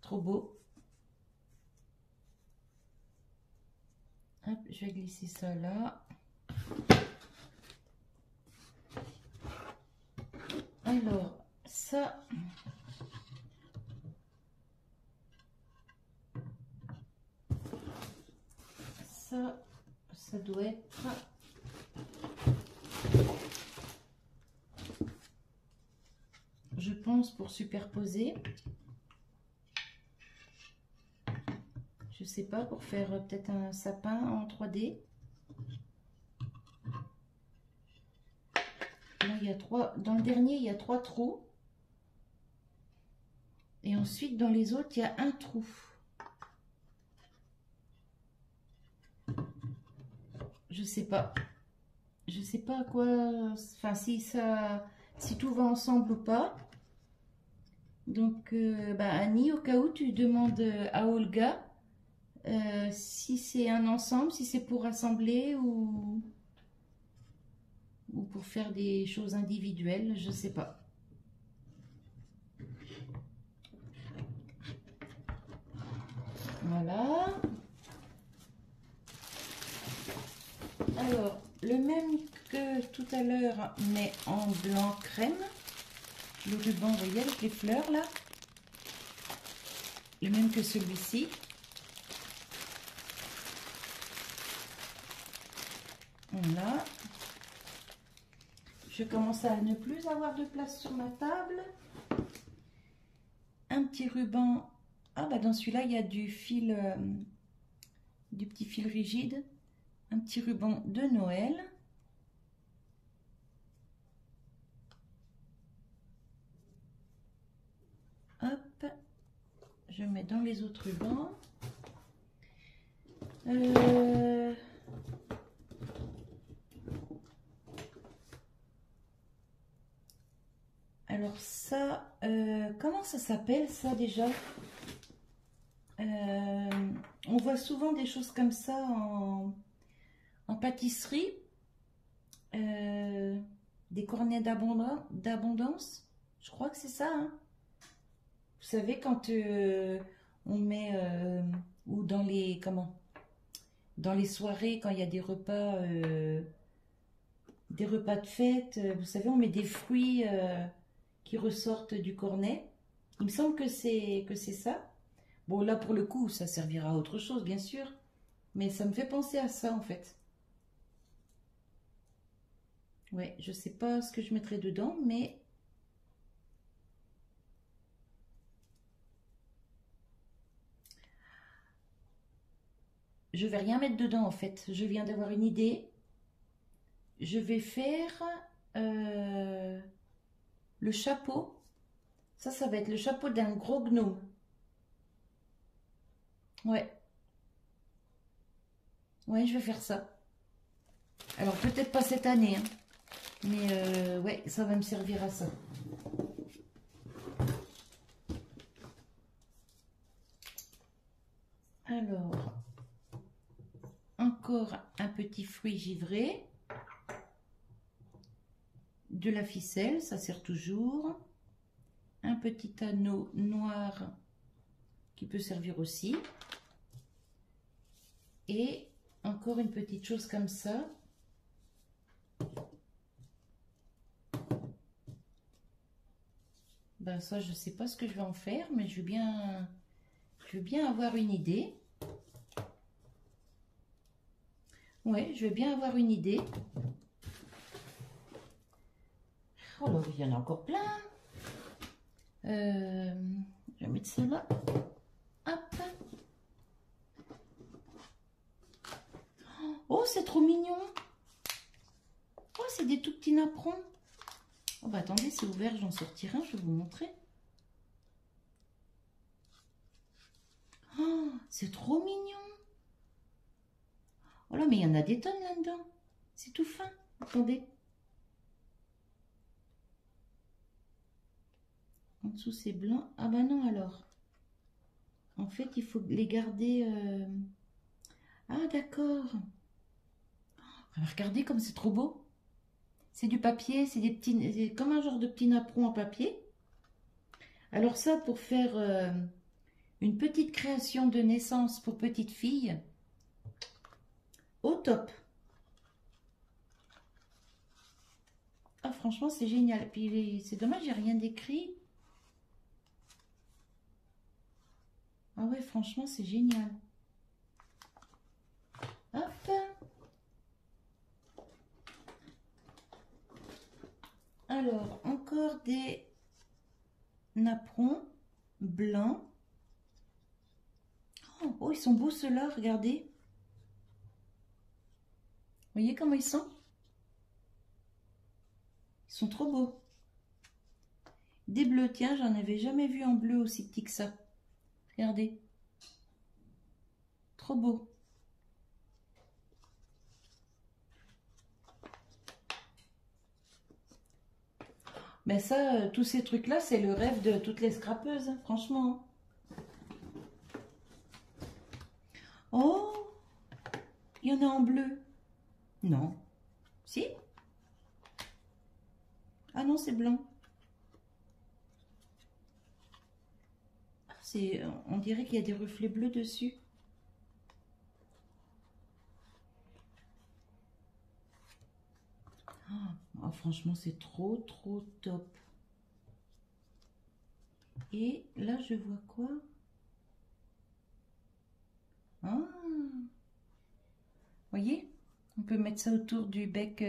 Trop beau. Hop, je vais glisser ça là. Alors, ça... Ça doit être... Je pense pour superposer. Je sais pas, pour faire peut-être un sapin en 3D. Là, il y a dans le dernier, il y a 3 trous. Et ensuite, dans les autres, il y a un trou. Je sais pas. Je sais pas à quoi... Enfin, si tout va ensemble ou pas. Donc, bah, Annie, au cas où, tu demandes à Olga si c'est un ensemble, si c'est pour assembler ou pour faire des choses individuelles, je sais pas. Voilà. Alors, le même que tout à l'heure, mais en blanc crème. Le ruban, vous voyez, avec les fleurs là. Le même que celui-ci. Voilà. Je commence à ne plus avoir de place sur ma table. Un petit ruban. Ah bah dans celui-là, il y a du fil, du petit fil rigide. Un petit ruban de Noël. Hop. Je mets dans les autres rubans. Alors ça, comment ça s'appelle ça déjà? On voit souvent des choses comme ça en pâtisserie. Des cornets d'abondance. Je crois que c'est ça, hein. Vous savez, quand on met, ou dans les, dans les soirées, quand il y a des repas de fête, vous savez, on met des fruits qui ressortent du cornet. Il me semble que c'est ça. Bon, là, pour le coup, ça servira à autre chose, bien sûr. Mais ça me fait penser à ça, en fait. Ouais, je sais pas ce que je mettrai dedans, mais... je vais rien mettre dedans en fait. Je viens d'avoir une idée. Je vais faire le chapeau. Ça va être le chapeau d'un gros gnome. Ouais. Ouais, je vais faire ça. Alors, peut-être pas cette année, hein, mais ouais, ça va me servir à ça. Alors, encore un petit fruit givré. De la ficelle, ça sert toujours. Un petit anneau noir qui peut servir aussi. Et encore une petite chose comme ça. Ben ça, je sais pas ce que je vais en faire, mais je veux bien avoir une idée. Ouais, je veux bien avoir une idée. Oh là, il y en a encore plein. Je vais mettre ça là. Hop. Oh, c'est trop mignon. Oh, c'est des tout petits napperons. Oh, bah attendez, c'est ouvert, j'en sortirai un, je vais vous montrer. Oh, c'est trop mignon. Oh là, mais il y en a des tonnes là-dedans. C'est tout fin. Attendez. En dessous, c'est blanc. Ah bah non, alors. En fait, il faut les garder... Ah, d'accord. Regardez comme c'est trop beau. C'est du papier, c'est des petits... C'est comme un genre de petits napperons en papier. Alors ça, pour faire une petite création de naissance pour petite fille, au top. Ah, franchement, c'est génial. Puis c'est dommage, j'ai rien d'écrit. Ah ouais, franchement, c'est génial. Hop. Alors, encore des napperons blancs. Oh, ils sont beaux ceux-là, regardez. Vous voyez comment ils sont? Ils sont trop beaux. Des bleus, tiens, j'en avais jamais vu en bleu aussi petit que ça. Regardez. Trop beau. Mais ça, tous ces trucs-là, c'est le rêve de toutes les scrapeuses, hein, franchement. Oh, il y en a en bleu. Non. Si? Ah non, c'est blanc. On dirait qu'il y a des reflets bleus dessus. Oh, franchement, c'est trop, trop top. Et là, je vois quoi? Ah, voyez? On peut mettre ça autour du bec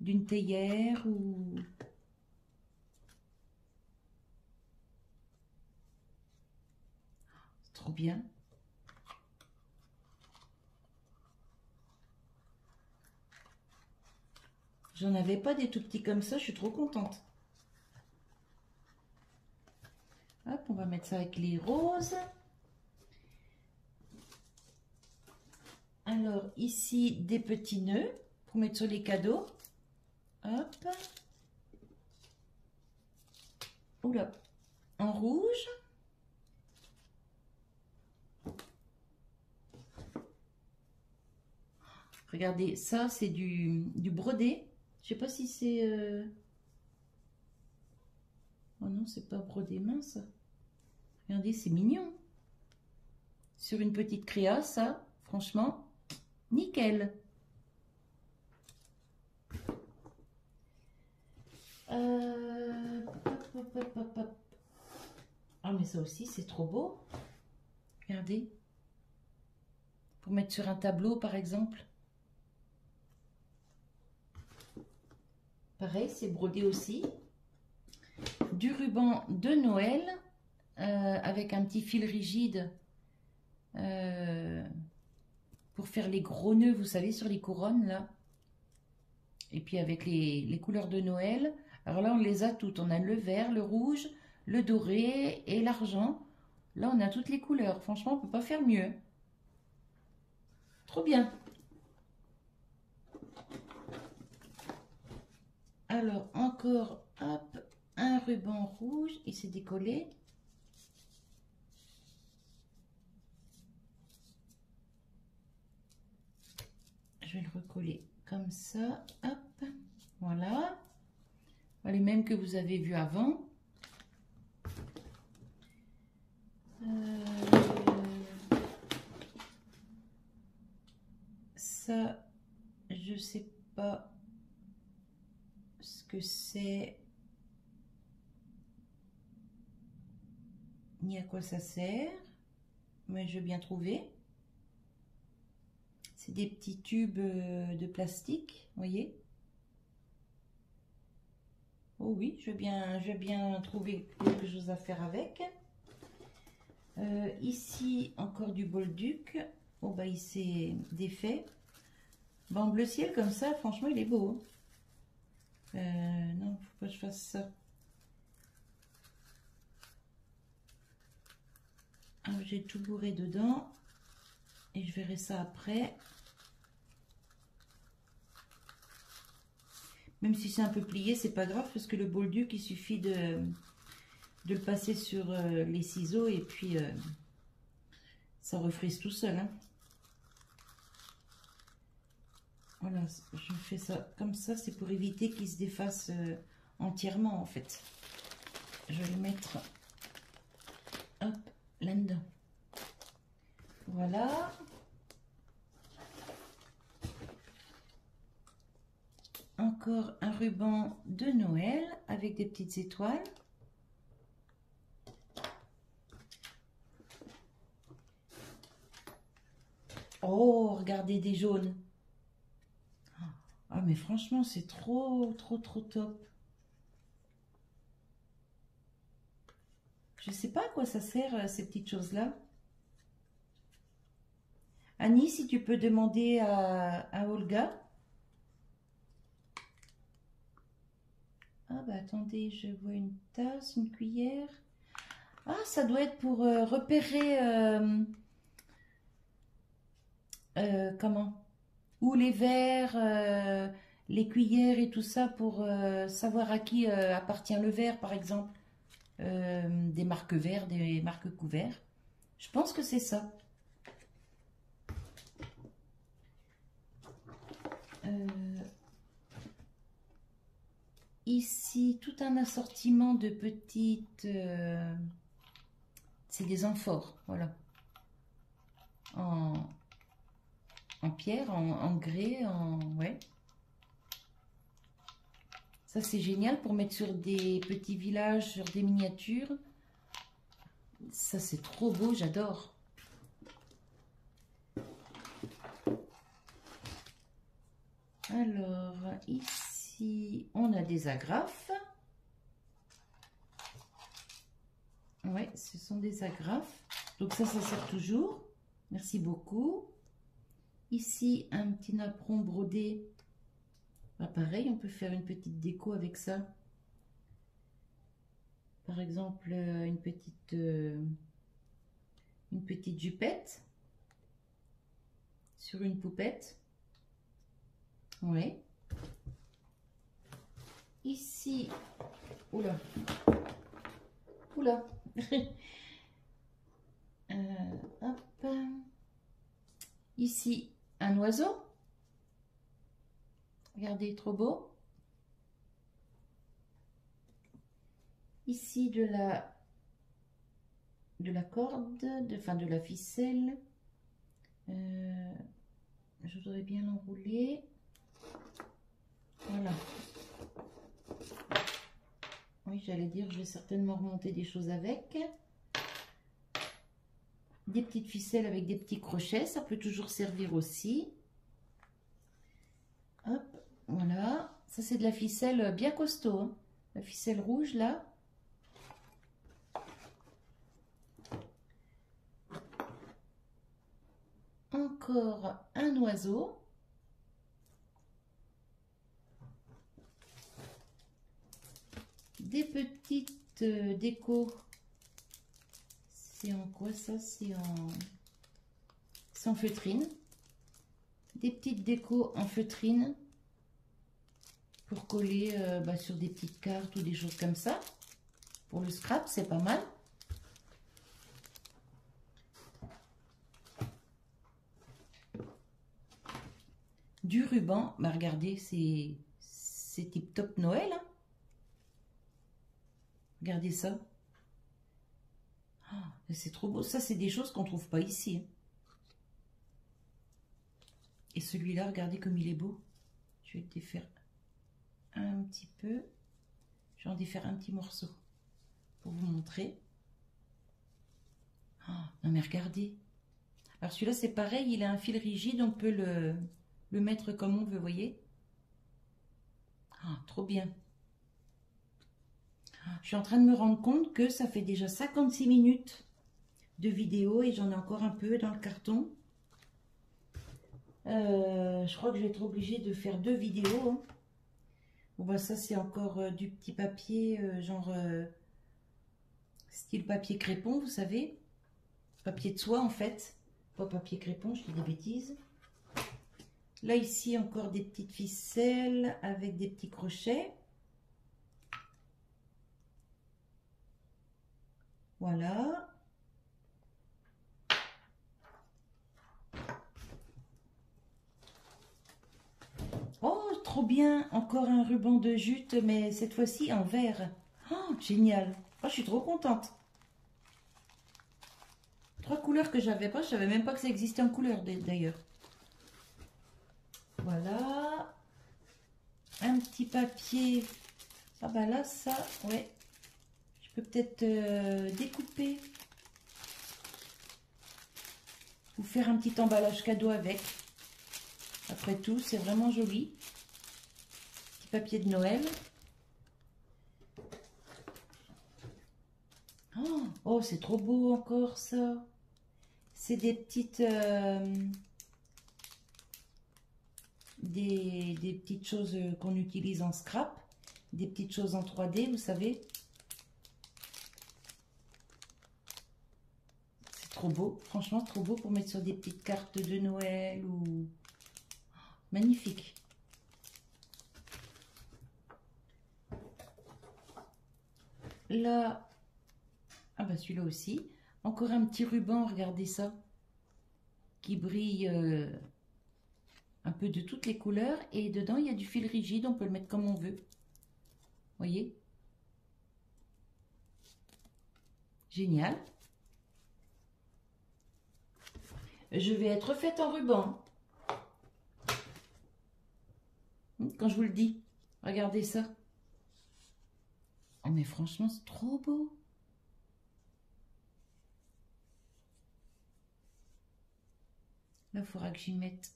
d'une théière ou... C'est trop bien. J'en avais pas des tout petits comme ça, je suis trop contente. Hop, on va mettre ça avec les roses. Alors, ici, des petits nœuds pour mettre sur les cadeaux. Hop. Oula, en rouge. Regardez, ça, c'est du brodé. Je sais pas si c'est... Oh non, c'est pas brodé mince. Regardez, c'est mignon. Sur une petite créa, ça, franchement, nickel. Ah, mais ça aussi, c'est trop beau. Regardez. Pour mettre sur un tableau, par exemple. Pareil, c'est brodé aussi. Du ruban de Noël avec un petit fil rigide pour faire les gros nœuds, vous savez, sur les couronnes, là. Et puis avec les couleurs de Noël. Alors là, on les a toutes. On a le vert, le rouge, le doré et l'argent. Là, on a toutes les couleurs. Franchement, on ne peut pas faire mieux. Trop bien. Alors, encore, hop, un ruban rouge. Il s'est décollé. Je vais le recoller comme ça. Hop, voilà. Les mêmes que vous avez vus avant. Ça, je sais pas ce que c'est ni à quoi ça sert, mais je veux bien trouver. C'est des petits tubes de plastique, vous voyez. Oh oui, je veux bien trouver quelque chose à faire avec. Ici, encore du bolduc. Oh bah il s'est défait. Bah, en bleu ciel comme ça, franchement, il est beau. Non, faut pas que je fasse ça. Alors, j'ai tout bourré dedans. Et je verrai ça après. Même si c'est un peu plié, c'est pas grave parce que le bolduc, il suffit de le passer sur les ciseaux et puis ça refrise tout seul. Hein. Voilà, je fais ça comme ça, c'est pour éviter qu'il se défasse entièrement en fait. Je vais le mettre hop, là-dedans. Voilà. Encore un ruban de Noël avec des petites étoiles. Oh, regardez des jaunes. Ah, mais franchement, c'est trop top. Je sais pas à quoi ça sert, ces petites choses-là. Annie, si tu peux demander à Olga. Ah, bah attendez, je vois une tasse, une cuillère. Ah, ça doit être pour repérer... comment? Ou les verres, les cuillères et tout ça pour savoir à qui appartient le verre, par exemple. Des marques verres, des marques couverts. Je pense que c'est ça. Ici, tout un assortiment de petites... c'est des amphores, voilà. En pierre, en grès, ouais. Ça, c'est génial pour mettre sur des petits villages, sur des miniatures. Ça, c'est trop beau, j'adore. Alors, ici, on a des agrafes. Ouais, ce sont des agrafes. Donc ça sert toujours. Merci beaucoup. Ici, un petit napperon brodé. Bah, pareil, on peut faire une petite déco avec ça. Par exemple, une petite jupette sur une poupette. Ouais. Ici, oula, oula. Hop. Ici, un oiseau. Regardez, trop beau. Ici, de la corde, de la ficelle. Je voudrais bien l'enrouler. Voilà. Oui, j'allais dire, je vais certainement remonter des choses avec. Des petites ficelles avec des petits crochets, ça peut toujours servir aussi. Hop, voilà. Ça, c'est de la ficelle bien costaud. Hein. La ficelle rouge, là. Encore encore un oiseau. Des petites décos. C'est en quoi ça? C'est en feutrine. Des petites décos en feutrine pour coller sur des petites cartes ou des choses comme ça. Pour le scrap, c'est pas mal. Du ruban, bah regardez, c'est tip top Noël. Hein. Regardez ça. Oh, c'est trop beau. Ça, c'est des choses qu'on trouve pas ici. Hein. Et celui-là, regardez comme il est beau. Je vais le défaire un petit peu. Je vais en défaire un petit morceau pour vous montrer. Oh, non mais regardez. Alors celui-là, c'est pareil, il a un fil rigide. On peut le mettre comme on veut, vous voyez. Ah, trop bien. Je suis en train de me rendre compte que ça fait déjà 56 minutes de vidéo et j'en ai encore un peu dans le carton. Je crois que je vais être obligée de faire 2 vidéos. Hein. Bon, bah, ça, c'est encore du petit papier, genre style papier crépon, vous savez. Papier de soie, en fait. Pas papier crépon, je dis des bêtises. Là, ici, encore des petites ficelles avec des petits crochets. Voilà. Oh, trop bien. Encore un ruban de jute, mais cette fois-ci en vert. Oh, génial. Oh, je suis trop contente. 3 couleurs que j'avais pas. Je savais même pas que ça existait en couleur, d'ailleurs. Voilà. Un petit papier. Ah bah là, ça, ouais. Je peux peut-être découper. Ou faire un petit emballage cadeau avec. Après tout, c'est vraiment joli. Petit papier de Noël. Oh, oh c'est trop beau encore ça. C'est des petites... des petites choses qu'on utilise en scrap. Des petites choses en 3D, vous savez. C'est trop beau. Franchement, trop beau pour mettre sur des petites cartes de Noël ou... Magnifique. Là, ah bah celui-là aussi. Encore un petit ruban, regardez ça. Qui brille un peu de toutes les couleurs. Et dedans, il y a du fil rigide. On peut le mettre comme on veut. Voyez? Génial. Je vais être faite en ruban. Quand je vous le dis. Regardez ça. Oh mais franchement, c'est trop beau. Là, il faudra que j'y mette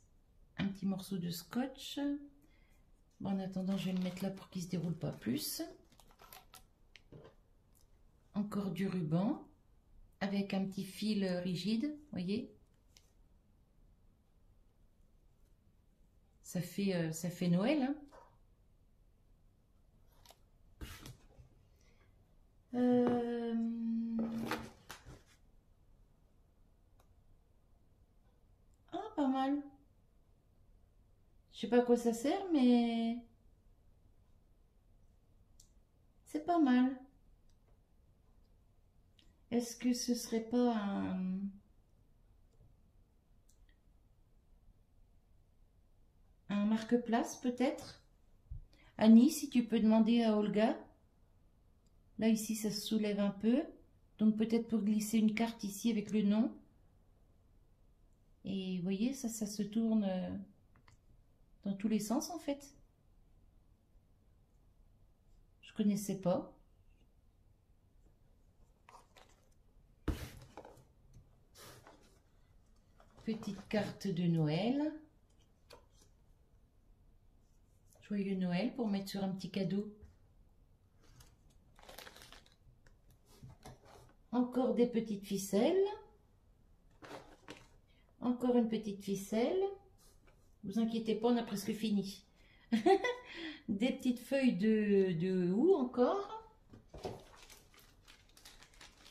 un petit morceau de scotch. Bon, en attendant, je vais le mettre là pour qu'il ne se déroule pas plus. Encore du ruban avec un petit fil rigide, voyez. Ça fait Noël, hein. Ah, pas mal. Je sais pas à quoi ça sert, mais c'est pas mal. Est-ce que ce serait pas un marque-place peut-être? Annie, si tu peux demander à Olga. Là, ici, ça se soulève un peu. Donc, peut-être pour glisser une carte ici avec le nom. Et vous voyez, ça se tourne dans tous les sens, en fait. Je connaissais pas. Petite carte de Noël. Joyeux Noël pour mettre sur un petit cadeau. Encore des petites ficelles. Encore une petite ficelle. Vous inquiétez pas, on a presque fini. Des petites feuilles de houx encore.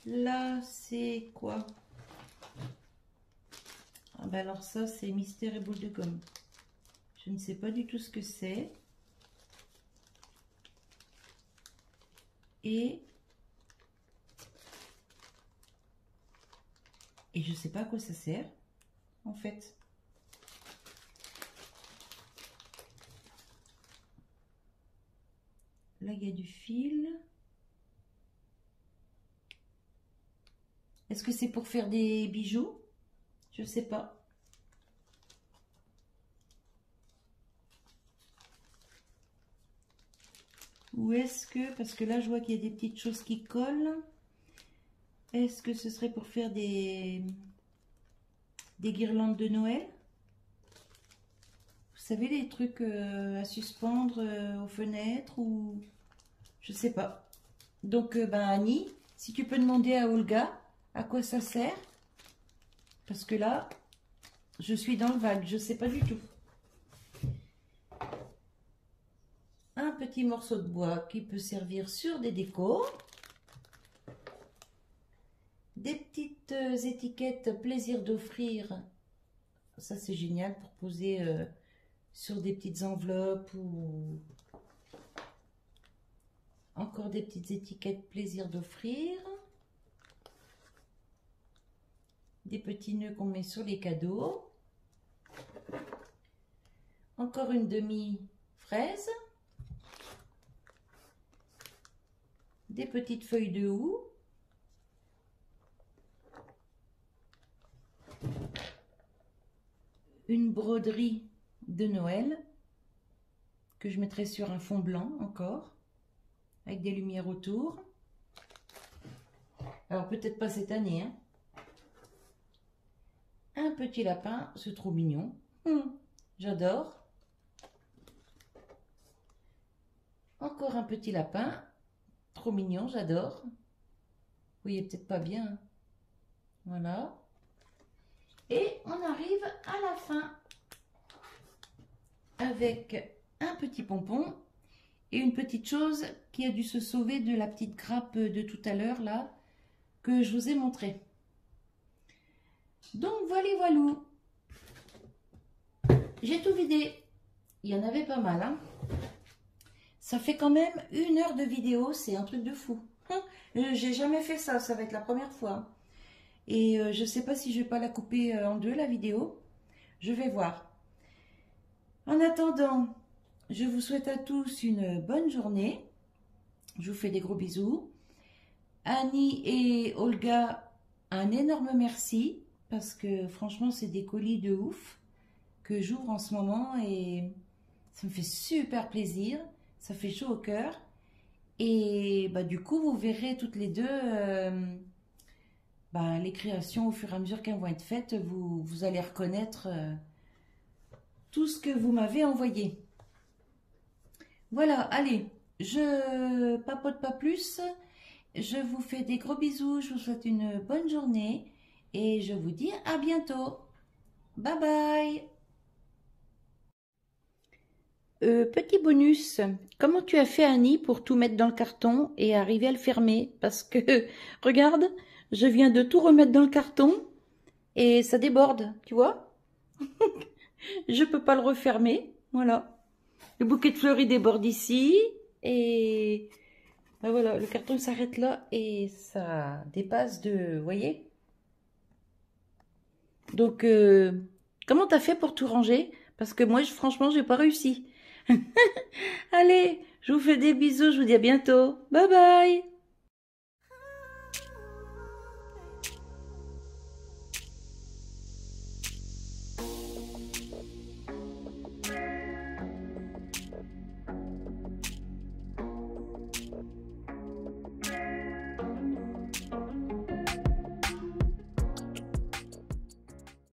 Là, c'est quoi? Ah ben alors ça, c'est mystère et boule de gomme. Je ne sais pas du tout ce que c'est. Et je ne sais pas à quoi ça sert, en fait. Là, il y a du fil. Est-ce que c'est pour faire des bijoux? Je ne sais pas. Ou est-ce que, parce que là, je vois qu'il y a des petites choses qui collent. Est-ce que ce serait pour faire des guirlandes de Noël? Vous savez, les trucs à suspendre aux fenêtres ou... Je sais pas. Donc, ben, Annie, si tu peux demander à Olga à quoi ça sert. Parce que là, je suis dans le vague, je sais pas du tout. Un petit morceau de bois qui peut servir sur des décos. Des petites étiquettes plaisir d'offrir. Ça, c'est génial pour poser sur des petites enveloppes ou... Encore des petites étiquettes plaisir d'offrir. Des petits nœuds qu'on met sur les cadeaux. Encore une demi-fraise. Des petites feuilles de houx. Une broderie de Noël que je mettrai sur un fond blanc encore, avec des lumières autour. Alors peut-être pas cette année, hein. Un petit lapin, c'est trop mignon. J'adore. Encore un petit lapin, trop mignon, j'adore. Vous voyez peut-être pas bien, hein. Voilà. Et on arrive à la fin avec un petit pompon et une petite chose qui a dû se sauver de la petite grappe de tout à l'heure là que je vous ai montré. Donc voilà, voilou. J'ai tout vidé. Il y en avait pas mal, hein. Ça fait quand même 1 heure de vidéo, c'est un truc de fou. J'ai jamais fait ça, ça va être la première fois. Et je sais pas si je vais pas la couper en deux, la vidéo. Je vais voir. En attendant, je vous souhaite à tous une bonne journée. Je vous fais des gros bisous. Annie et Olga, un énorme merci. Parce que franchement, c'est des colis de ouf que j'ouvre en ce moment. Et ça me fait super plaisir. Ça fait chaud au cœur. Et bah, du coup, vous verrez toutes les deux... les créations au fur et à mesure qu'elles vont être faites, vous allez reconnaître tout ce que vous m'avez envoyé. Voilà, allez, je papote pas plus. Je vous fais des gros bisous, je vous souhaite une bonne journée et je vous dis à bientôt. Bye bye. Petit bonus, comment tu as fait Annie pour tout mettre dans le carton et arriver à le fermer? Parce que, regarde, je viens de tout remettre dans le carton et ça déborde, tu vois. Je peux pas le refermer, voilà. Le bouquet de fleurs il déborde ici et ben voilà, le carton s'arrête là et ça dépasse de, vous voyez. Donc, comment t'as fait pour tout ranger? Parce que moi, franchement, j'ai pas réussi. Allez, je vous fais des bisous, je vous dis à bientôt. Bye bye.